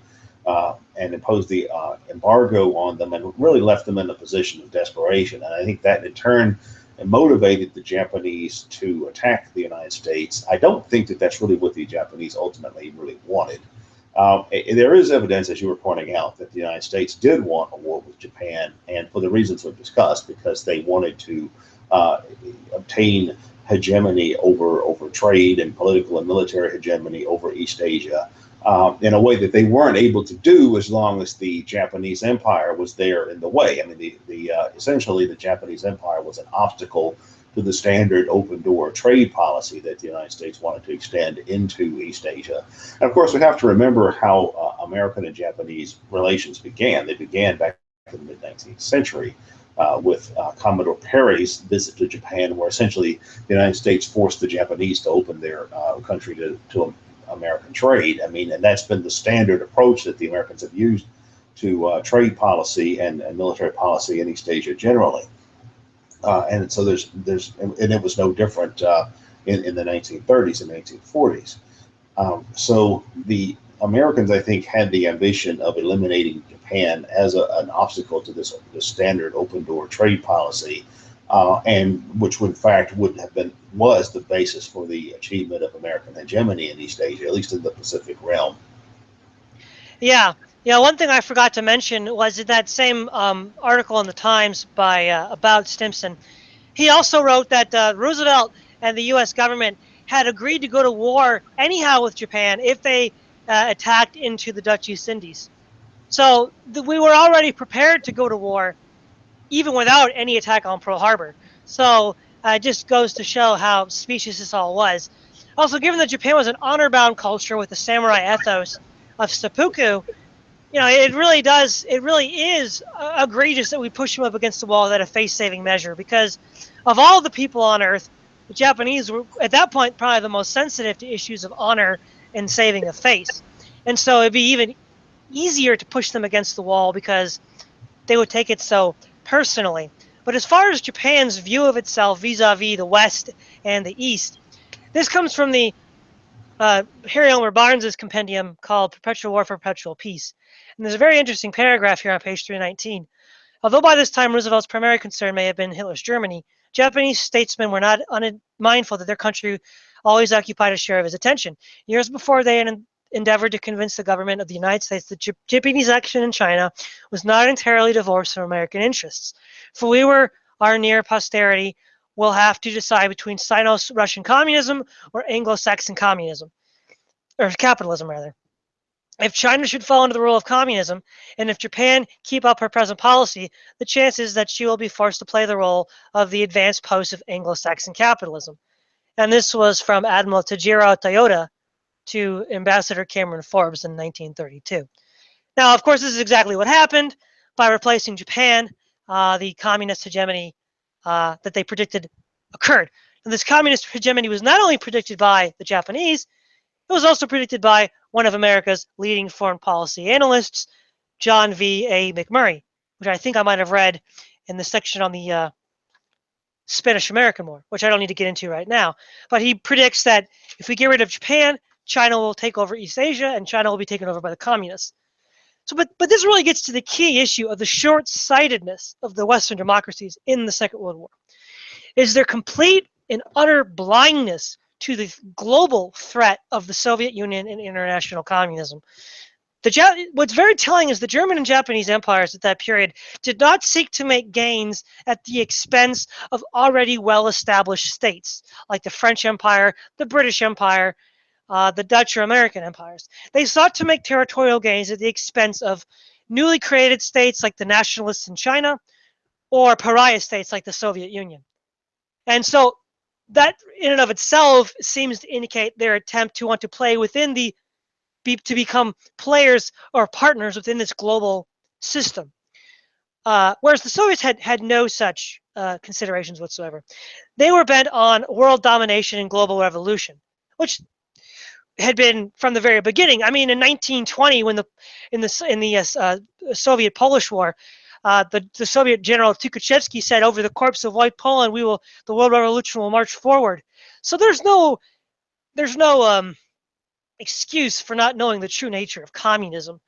And imposed the embargo on them and really left them in a position of desperation. And I think that in turn motivated the Japanese to attack the United States. I don't think that that's really what the Japanese ultimately really wanted. There is evidence, as you were pointing out, that the United States did want a war with Japan, and for the reasons we've discussed, because they wanted to obtain hegemony over trade and political and military hegemony over East Asia. In a way that they weren't able to do as long as the Japanese Empire was there in the way. I mean, essentially the Japanese Empire was an obstacle to the standard open door trade policy that the United States wanted to extend into East Asia. And of course, we have to remember how American and Japanese relations began. They began back in the mid-19th century with Commodore Perry's visit to Japan, where essentially the United States forced the Japanese to open their country to American trade. I mean, and that's been the standard approach that the Americans have used to trade policy and military policy in East Asia generally. And so and it was no different in the 1930s and 1940s. So the Americans, I think, had the ambition of eliminating Japan as an obstacle to this standard open door trade policy, and which in fact was the basis for the achievement of American hegemony in East Asia, at least in the Pacific realm. Yeah, One thing I forgot to mention was in that same article in the Times by about Stimson, he also wrote that Roosevelt and the U.S. government had agreed to go to war anyhow with Japan if they attacked into the Dutch East Indies. So we were already prepared to go to war even without any attack on Pearl Harbor. So it just goes to show how specious this all was. Also, given that Japan was an honor-bound culture with the samurai ethos of seppuku, it really is egregious that we push them up against the wall at a face-saving measure, because of all the people on Earth, the Japanese were at that point probably the most sensitive to issues of honor and saving a face. And so it'd be even easier to push them against the wall because they would take it so personally. But as far as Japan's view of itself vis-a-vis the West and the East, this comes from the Harry Elmer Barnes's compendium called Perpetual War for Perpetual Peace. And there's a very interesting paragraph here on page 319. Although by this time Roosevelt's primary concern may have been Hitler's Germany, Japanese statesmen were not unmindful that their country always occupied a share of his attention. Years before, they endeavored to convince the government of the United States that Japanese action in China was not entirely divorced from American interests. For we were, our near posterity, will have to decide between Sino-Russian communism or Anglo-Saxon communism, or capitalism rather. If China should fall under the rule of communism, and if Japan keep up her present policy, the chance is that she will be forced to play the role of the advanced post of Anglo-Saxon capitalism. And this was from Admiral Tajiro Toyoda to Ambassador Cameron Forbes in 1932. Now, of course, this is exactly what happened. By replacing Japan, the communist hegemony that they predicted occurred. And this communist hegemony was not only predicted by the Japanese, it was also predicted by one of America's leading foreign policy analysts, John V. A. McMurray, which I think I might have read in the section on the Spanish-American War, which I don't need to get into right now. But he predicts that if we get rid of Japan, China will take over East Asia, and China will be taken over by the communists. So, but this really gets to the key issue of the short-sightedness of the Western democracies in the Second World War. Is their complete and utter blindness to the global threat of the Soviet Union and international communism. What's very telling is the German and Japanese empires at that period did not seek to make gains at the expense of already well-established states, like the French Empire, the British Empire, the Dutch or American empires. They sought to make territorial gains at the expense of newly created states like the nationalists in China, or pariah states like the Soviet Union. And so that in and of itself seems to indicate their attempt to want to play within to become players or partners within this global system. Whereas the Soviets had no such considerations whatsoever. They were bent on world domination and global revolution, which had been from the very beginning. I mean, in 1920, when in the Soviet Polish War, the Soviet General Tukhachevsky said, "Over the corpse of White Poland, the world revolution will march forward." So there's no excuse for not knowing the true nature of communism.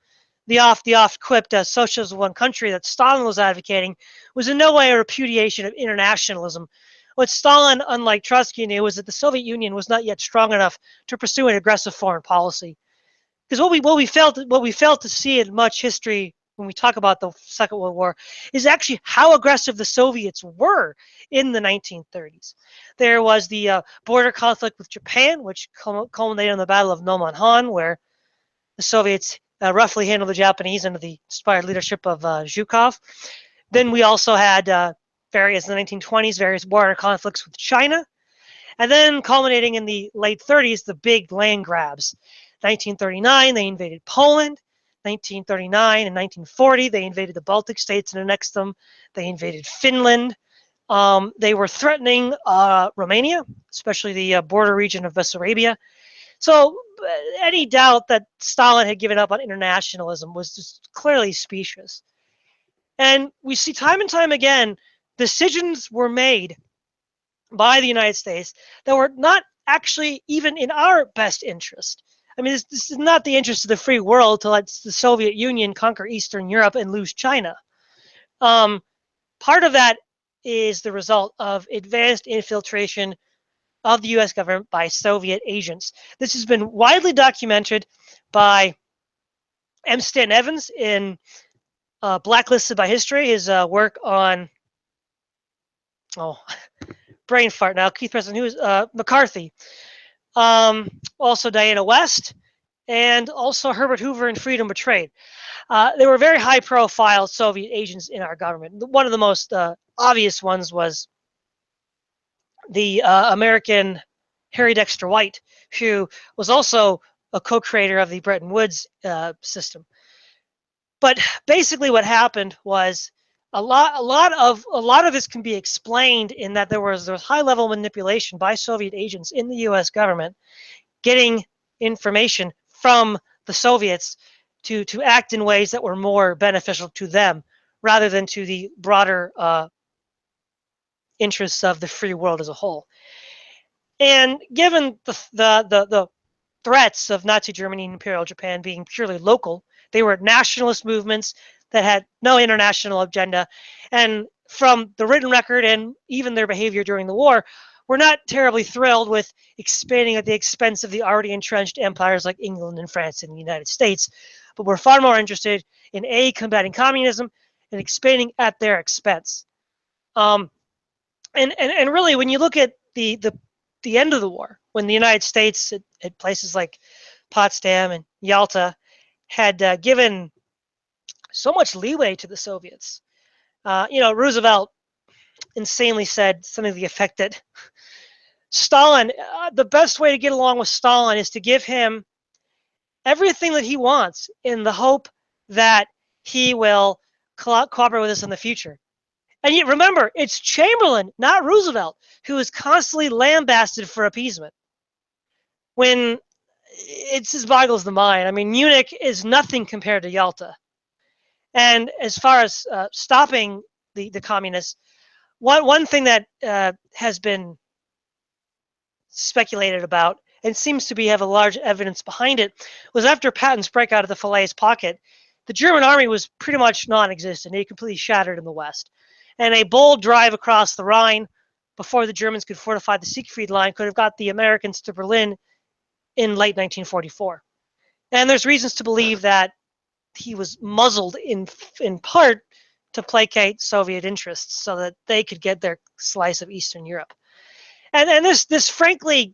The oft quipped socialism of one country that Stalin was advocating was in no way a repudiation of internationalism. What Stalin, unlike Trotsky, knew was that the Soviet Union was not yet strong enough to pursue an aggressive foreign policy. Because what we failed to see in much history when we talk about the Second World War is actually how aggressive the Soviets were in the 1930s. There was the border conflict with Japan, which culminated in the Battle of Nomonhan, where the Soviets roughly handled the Japanese under the inspired leadership of Zhukov. Then we also had in the 1920s, various border conflicts with China. And then culminating in the late 30s, the big land grabs. 1939, they invaded Poland. 1939 and 1940, they invaded the Baltic states and annexed them. They invaded Finland. They were threatening Romania, especially the border region of Bessarabia. So any doubt that Stalin had given up on internationalism was just clearly specious. And we see time and time again, decisions were made by the United States that were not actually even in our best interest. I mean, this is not the interest of the free world to let the Soviet Union conquer Eastern Europe and lose China. Part of that is the result of advanced infiltration of the U.S. government by Soviet agents. This has been widely documented by M. Stanton Evans in Blacklisted by History, his work on, oh, brain fart now, Keith Preston, who is McCarthy. Also Diana West, and also Herbert Hoover in Freedom Betrayed. They were very high-profile Soviet agents in our government. One of the most obvious ones was the American Harry Dexter White, who was also a co-creator of the Bretton Woods system. But basically, what happened was a lot of this can be explained in that there was high-level manipulation by Soviet agents in the U.S. government, getting information from the Soviets to act in ways that were more beneficial to them rather than to the broader interests of the free world as a whole. And given the threats of Nazi Germany and Imperial Japan being purely local, they were nationalist movements that had no international agenda. And from the written record and even their behavior during the war, we're not terribly thrilled with expanding at the expense of the already entrenched empires like England and France and the United States. But we're far more interested in combating communism and expanding at their expense. And really, when you look at the end of the war, when the United States at places like Potsdam and Yalta had given so much leeway to the Soviets, Roosevelt insanely said something to the effect that Stalin, the best way to get along with Stalin is to give him everything that he wants in the hope that he will cooperate with us in the future. And yet, remember, it's Chamberlain, not Roosevelt, who is constantly lambasted for appeasement. When it just boggles the mind. I mean, Munich is nothing compared to Yalta. And as far as stopping the communists, one thing that has been speculated about and seems to have a large evidence behind it was after Patton's breakout of the Falaise Pocket, the German army was pretty much non-existent. They completely shattered in the West. And a bold drive across the Rhine before the Germans could fortify the Siegfried Line could have got the Americans to Berlin in late 1944. And there's reasons to believe that he was muzzled in part to placate Soviet interests so that they could get their slice of Eastern Europe. And this frankly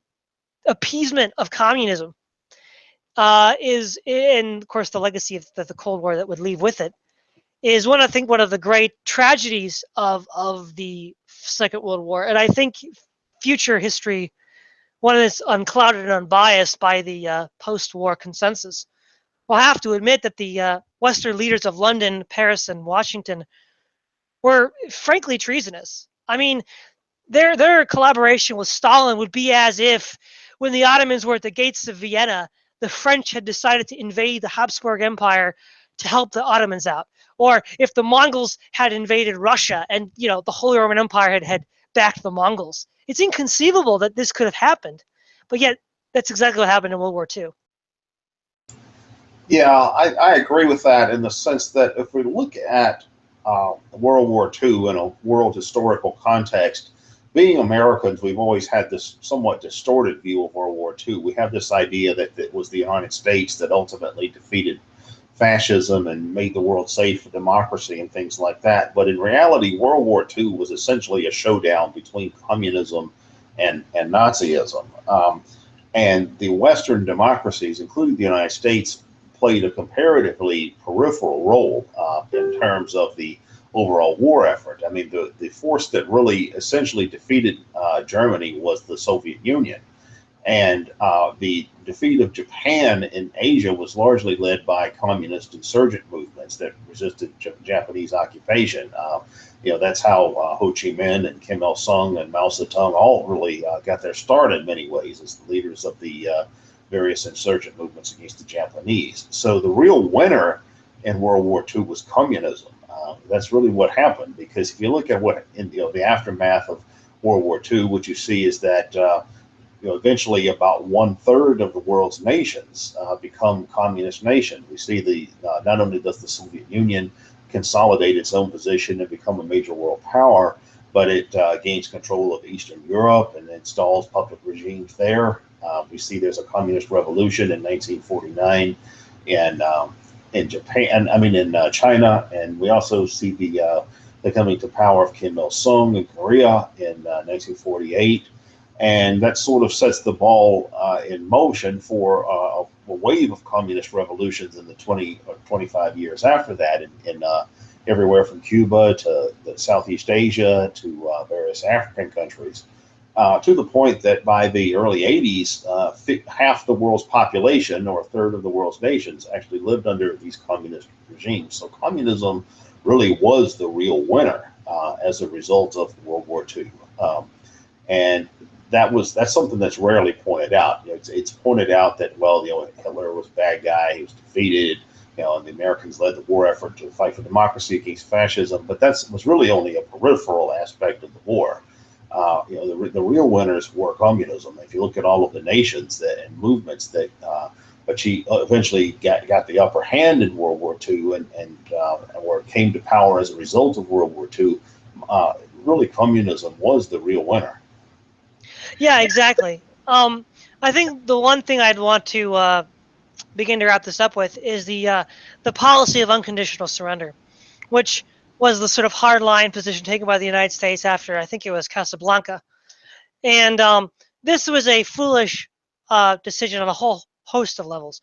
appeasement of communism is, and of course the legacy of the Cold War that would leave with it, is one of the great tragedies of the Second World War. And I think future history, one that's unclouded and unbiased by the post-war consensus, will have to admit that the Western leaders of London, Paris, and Washington were frankly treasonous. I mean, their collaboration with Stalin would be as if when the Ottomans were at the gates of Vienna, the French had decided to invade the Habsburg Empire to help the Ottomans out. Or if the Mongols had invaded Russia and the Holy Roman Empire had backed the Mongols. It's inconceivable that this could have happened. But yet, that's exactly what happened in World War II. Yeah, I agree with that in the sense that if we look at World War II in a world historical context, being Americans, we've always had this somewhat distorted view of World War II. We have this idea that it was the United States that ultimately defeated fascism and made the world safe for democracy and things like that. But in reality, World War II was essentially a showdown between communism and Nazism. And the Western democracies, including the United States, played a comparatively peripheral role in terms of the overall war effort. I mean, the force that really essentially defeated Germany was the Soviet Union. And the defeat of Japan in Asia was largely led by communist insurgent movements that resisted Japanese occupation. That's how Ho Chi Minh and Kim Il-sung and Mao Zedong all really got their start in many ways as the leaders of the various insurgent movements against the Japanese. So the real winner in World War II was communism. That's really what happened, because if you look at what in the aftermath of World War II, what you see is that eventually about 1/3 of the world's nations become communist nations. We see not only does the Soviet Union consolidate its own position and become a major world power, but it gains control of Eastern Europe and installs puppet regimes there. We see there's a communist revolution in 1949 in in Japan. I mean, in China, and we also see the coming to power of Kim Il Sung in Korea in 1948, and that sort of sets the ball in motion for a wave of communist revolutions in the 20 or 25 years after that, in everywhere from Cuba to Southeast Asia to various African countries. To the point that by the early 80s, half the world's population, or a third of the world's nations, actually lived under these communist regimes. So communism really was the real winner as a result of World War II. And that's something that's rarely pointed out. It's pointed out that, well, Hitler was a bad guy, he was defeated, and the Americans led the war effort to fight for democracy against fascism, but that was really only a peripheral aspect of the war. The real winners were communism. If you look at all of the nations and movements that eventually got the upper hand in World War II and or came to power as a result of World War II, really communism was the real winner. Yeah, exactly. I think the one thing I'd want to begin to wrap this up with is the policy of unconditional surrender, which was the sort of hardline position taken by the United States after, I think it was Casablanca. And this was a foolish decision on a whole host of levels.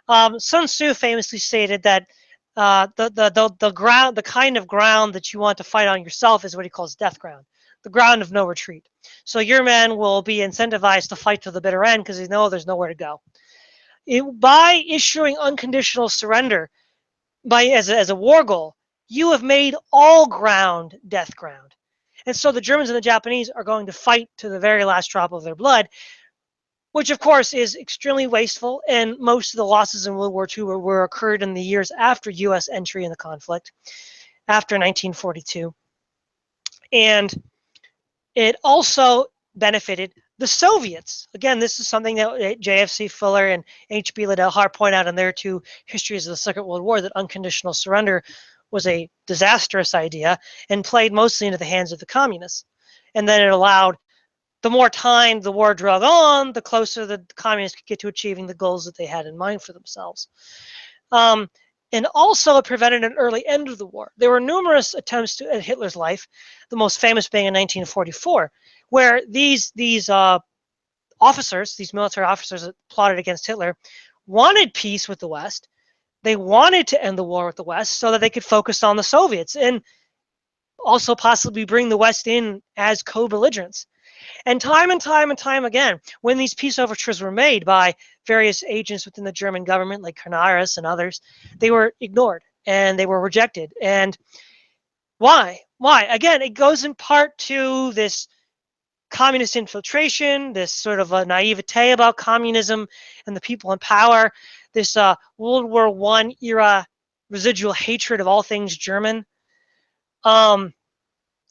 Sun Tzu famously stated that the kind of ground that you want to fight on yourself is what he calls death ground, the ground of no retreat. So your men will be incentivized to fight to the bitter end because they know there's nowhere to go. By issuing unconditional surrender, as a war goal, you have made all ground death ground. And so the Germans and the Japanese are going to fight to the very last drop of their blood, which of course is extremely wasteful. And most of the losses in World War II were occurred in the years after U.S. entry in the conflict, after 1942. And it also benefited the Soviets. Again, this is something that JFC Fuller and H.B. Liddell Hart point out in their two histories of the Second World War, that unconditional surrender was a disastrous idea and played mostly into the hands of the communists. And then it allowed, the more time the war drug on, the closer the communists could get to achieving the goals that they had in mind for themselves. And also it prevented an early end of the war. There were numerous attempts to end Hitler's life, the most famous being in 1944, where these officers, these military officers that plotted against Hitler, wanted peace with the West. They wanted to end the war with the West so that they could focus on the Soviets and also possibly bring the West in as co-belligerents. And time again, when these peace overtures were made by various agents within the German government, like Canaris and others, they were ignored and they were rejected. And why? Again, it goes in part to this communist infiltration, this sort of a naivete about communism and the people in power, this World War I era residual hatred of all things German,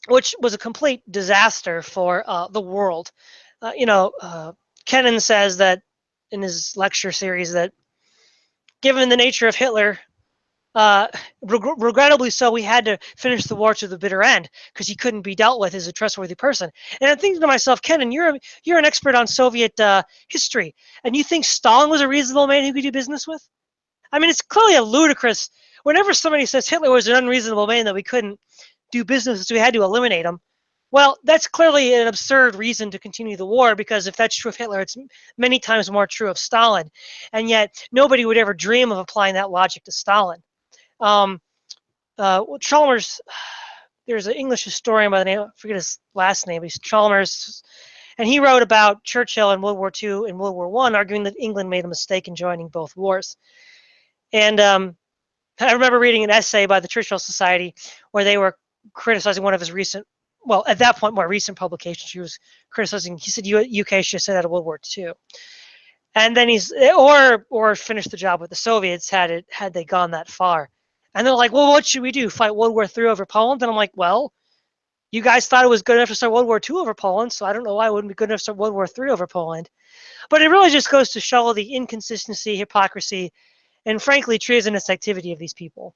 which was a complete disaster for the world. Kennan says that in his lecture series that given the nature of Hitler, regrettably so, we had to finish the war to the bitter end because he couldn't be dealt with as a trustworthy person. And I'm thinking to myself, Kennan, you're an expert on Soviet history, and you think Stalin was a reasonable man who could do business with? I mean, it's clearly a ludicrous. Whenever somebody says Hitler was an unreasonable man that we couldn't do business with, so we had to eliminate him, well, that's clearly an absurd reason to continue the war, because if that's true of Hitler, it's many times more true of Stalin. And yet nobody would ever dream of applying that logic to Stalin. Chalmers, there's an English historian by the name, I forget his last name, he's Chalmers, and he wrote about Churchill in World War II and World War I, arguing that England made a mistake in joining both wars. And I remember reading an essay by the Churchill Society where they were criticizing one of his recent, well, at that point, more recent publications. He was criticizing, he said UK should have stayed out of World War II. And then or finished the job with the Soviets had they gone that far. And they're like, well, what should we do? Fight World War III over Poland? And I'm like, well, you guys thought it was good enough to start World War II over Poland, so I don't know why it wouldn't be good enough to start World War III over Poland. But it really just goes to show the inconsistency, hypocrisy, and frankly, treasonous activity of these people.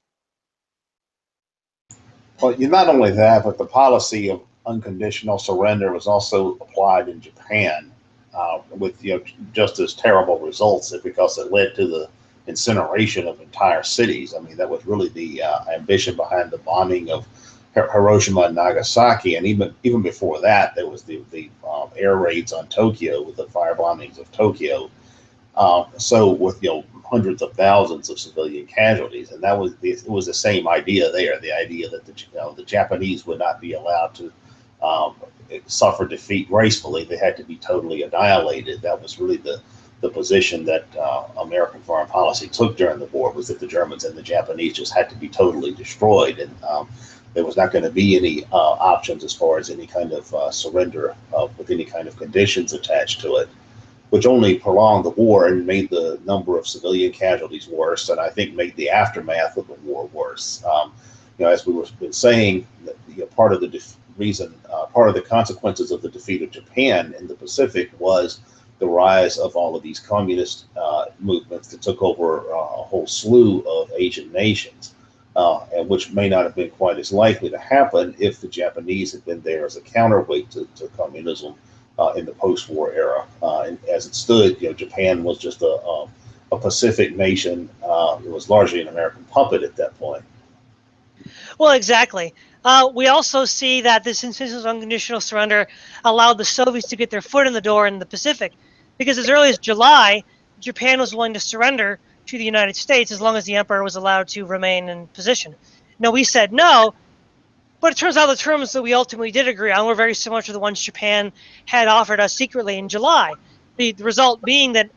Well, not only that, but the policy of unconditional surrender was also applied in Japan with just as terrible results, because it led to incineration of entire cities. I mean, that was really the ambition behind the bombing of Hiroshima and Nagasaki, and even before that, there was the air raids on Tokyo with the fire bombings of Tokyo. So with hundreds of thousands of civilian casualties, and it was the same idea there. The idea that the Japanese would not be allowed to suffer defeat gracefully; they had to be totally annihilated. That was really the position that American foreign policy took during the war, was that the Germans and the Japanese just had to be totally destroyed, and there was not going to be any options as far as any kind of surrender with any kind of conditions attached to it, which only prolonged the war and made the number of civilian casualties worse, and I think made the aftermath of the war worse. As we were been saying, part of the part of the consequences of the defeat of Japan in the Pacific was the rise of all of these communist movements that took over a whole slew of Asian nations. And which may not have been quite as likely to happen if the Japanese had been there as a counterweight to communism in the post-war era. And as it stood, Japan was just a Pacific nation. It was largely an American puppet at that point. Well, exactly. We also see that this insistence on unconditional surrender allowed the Soviets to get their foot in the door in the Pacific, because as early as July, Japan was willing to surrender to the United States as long as the emperor was allowed to remain in position. Now, we said no, but it turns out the terms that we ultimately did agree on were very similar to the ones Japan had offered us secretly in July. The result being that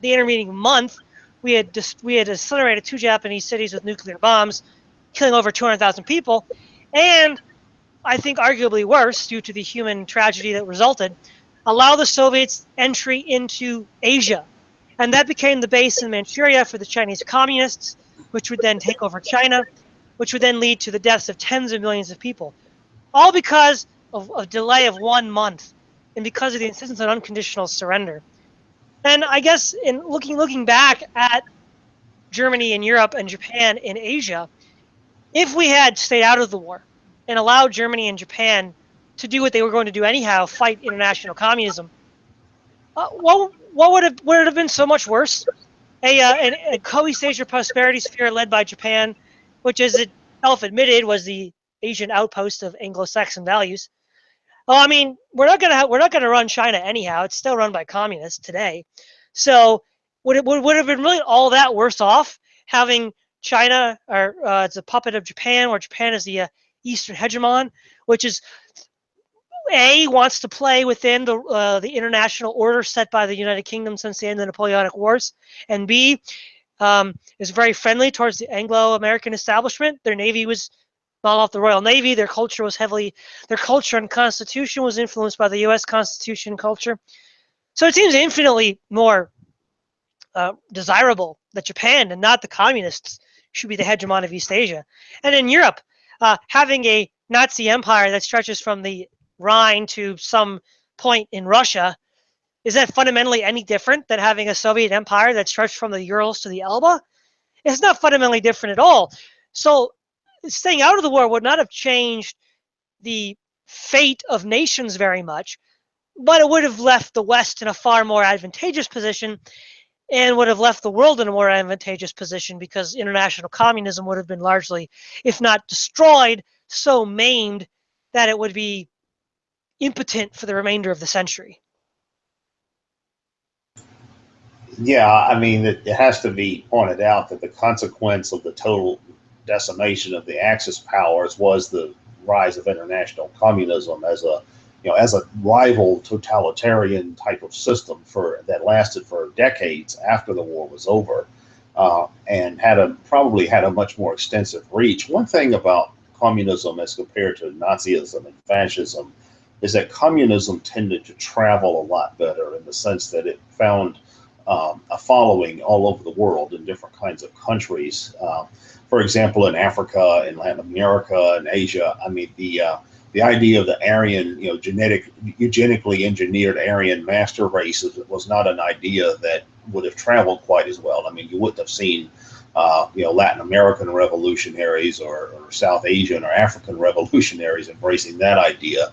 the intervening month, we had incinerated 2 Japanese cities with nuclear bombs, killing over 200,000 people, and I think arguably worse, due to the human tragedy that resulted, allow the Soviets entry into Asia. And that became the base in Manchuria for the Chinese communists, which would then take over China, which would then lead to the deaths of tens of millions of people, all because of a delay of 1 month and because of the insistence on unconditional surrender. And I guess in looking back at Germany and Europe and Japan in Asia, if we had stayed out of the war and allowed Germany and Japan to do what they were going to do anyhow, fight international communism, what would it have been so much worse? A co-East Asia prosperity sphere led by Japan, which, as it self-admitted, was the Asian outpost of Anglo-Saxon values. Oh, I mean, we're not gonna run China anyhow. It's still run by communists today. So would it have been really all that worse off having China or it's a puppet of Japan, where Japan is the Eastern hegemon, which is wants to play within the international order set by the United Kingdom since the end of the Napoleonic Wars, and B, is very friendly towards the Anglo-American establishment. Their navy was not off the Royal Navy. Their culture and constitution was influenced by the U.S. Constitution culture. So it seems infinitely more desirable that Japan and not the communists should be the hegemon of East Asia. And in Europe, having a Nazi empire that stretches from the Rhine to some point in Russia, is that fundamentally any different than having a Soviet empire that stretched from the Urals to the Elbe? It's not fundamentally different at all. So staying out of the war would not have changed the fate of nations very much, but it would have left the West in a far more advantageous position, and would have left the world in a more advantageous position, because international communism would have been largely, if not destroyed, so maimed that it would be impotent for the remainder of the century. Yeah, I mean, it has to be pointed out that the consequence of the total decimation of the Axis powers was the rise of international communism as a rival totalitarian type of system that lasted for decades after the war was over, and probably had a much more extensive reach. One thing about communism as compared to Nazism and fascism is that communism tended to travel a lot better, in the sense that it found a following all over the world in different kinds of countries. For example, in Africa, in Latin America, and Asia, I mean, the idea of the Aryan, eugenically engineered Aryan master race was not an idea that would have traveled quite as well. I mean, you wouldn't have seen, Latin American revolutionaries or South Asian or African revolutionaries embracing that idea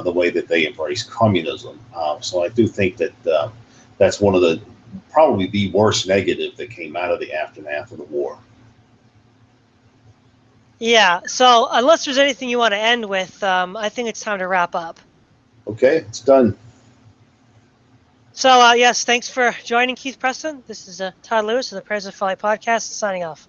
the way that they embrace communism. So I do think that that's one of the probably the worst negative that came out of the aftermath of the war. Yeah. So unless there's anything you want to end with, I think it's time to wrap up. Okay, it's done. So yes, thanks for joining, Keith Preston. This is Todd Lewis of the President Folly Podcast signing off.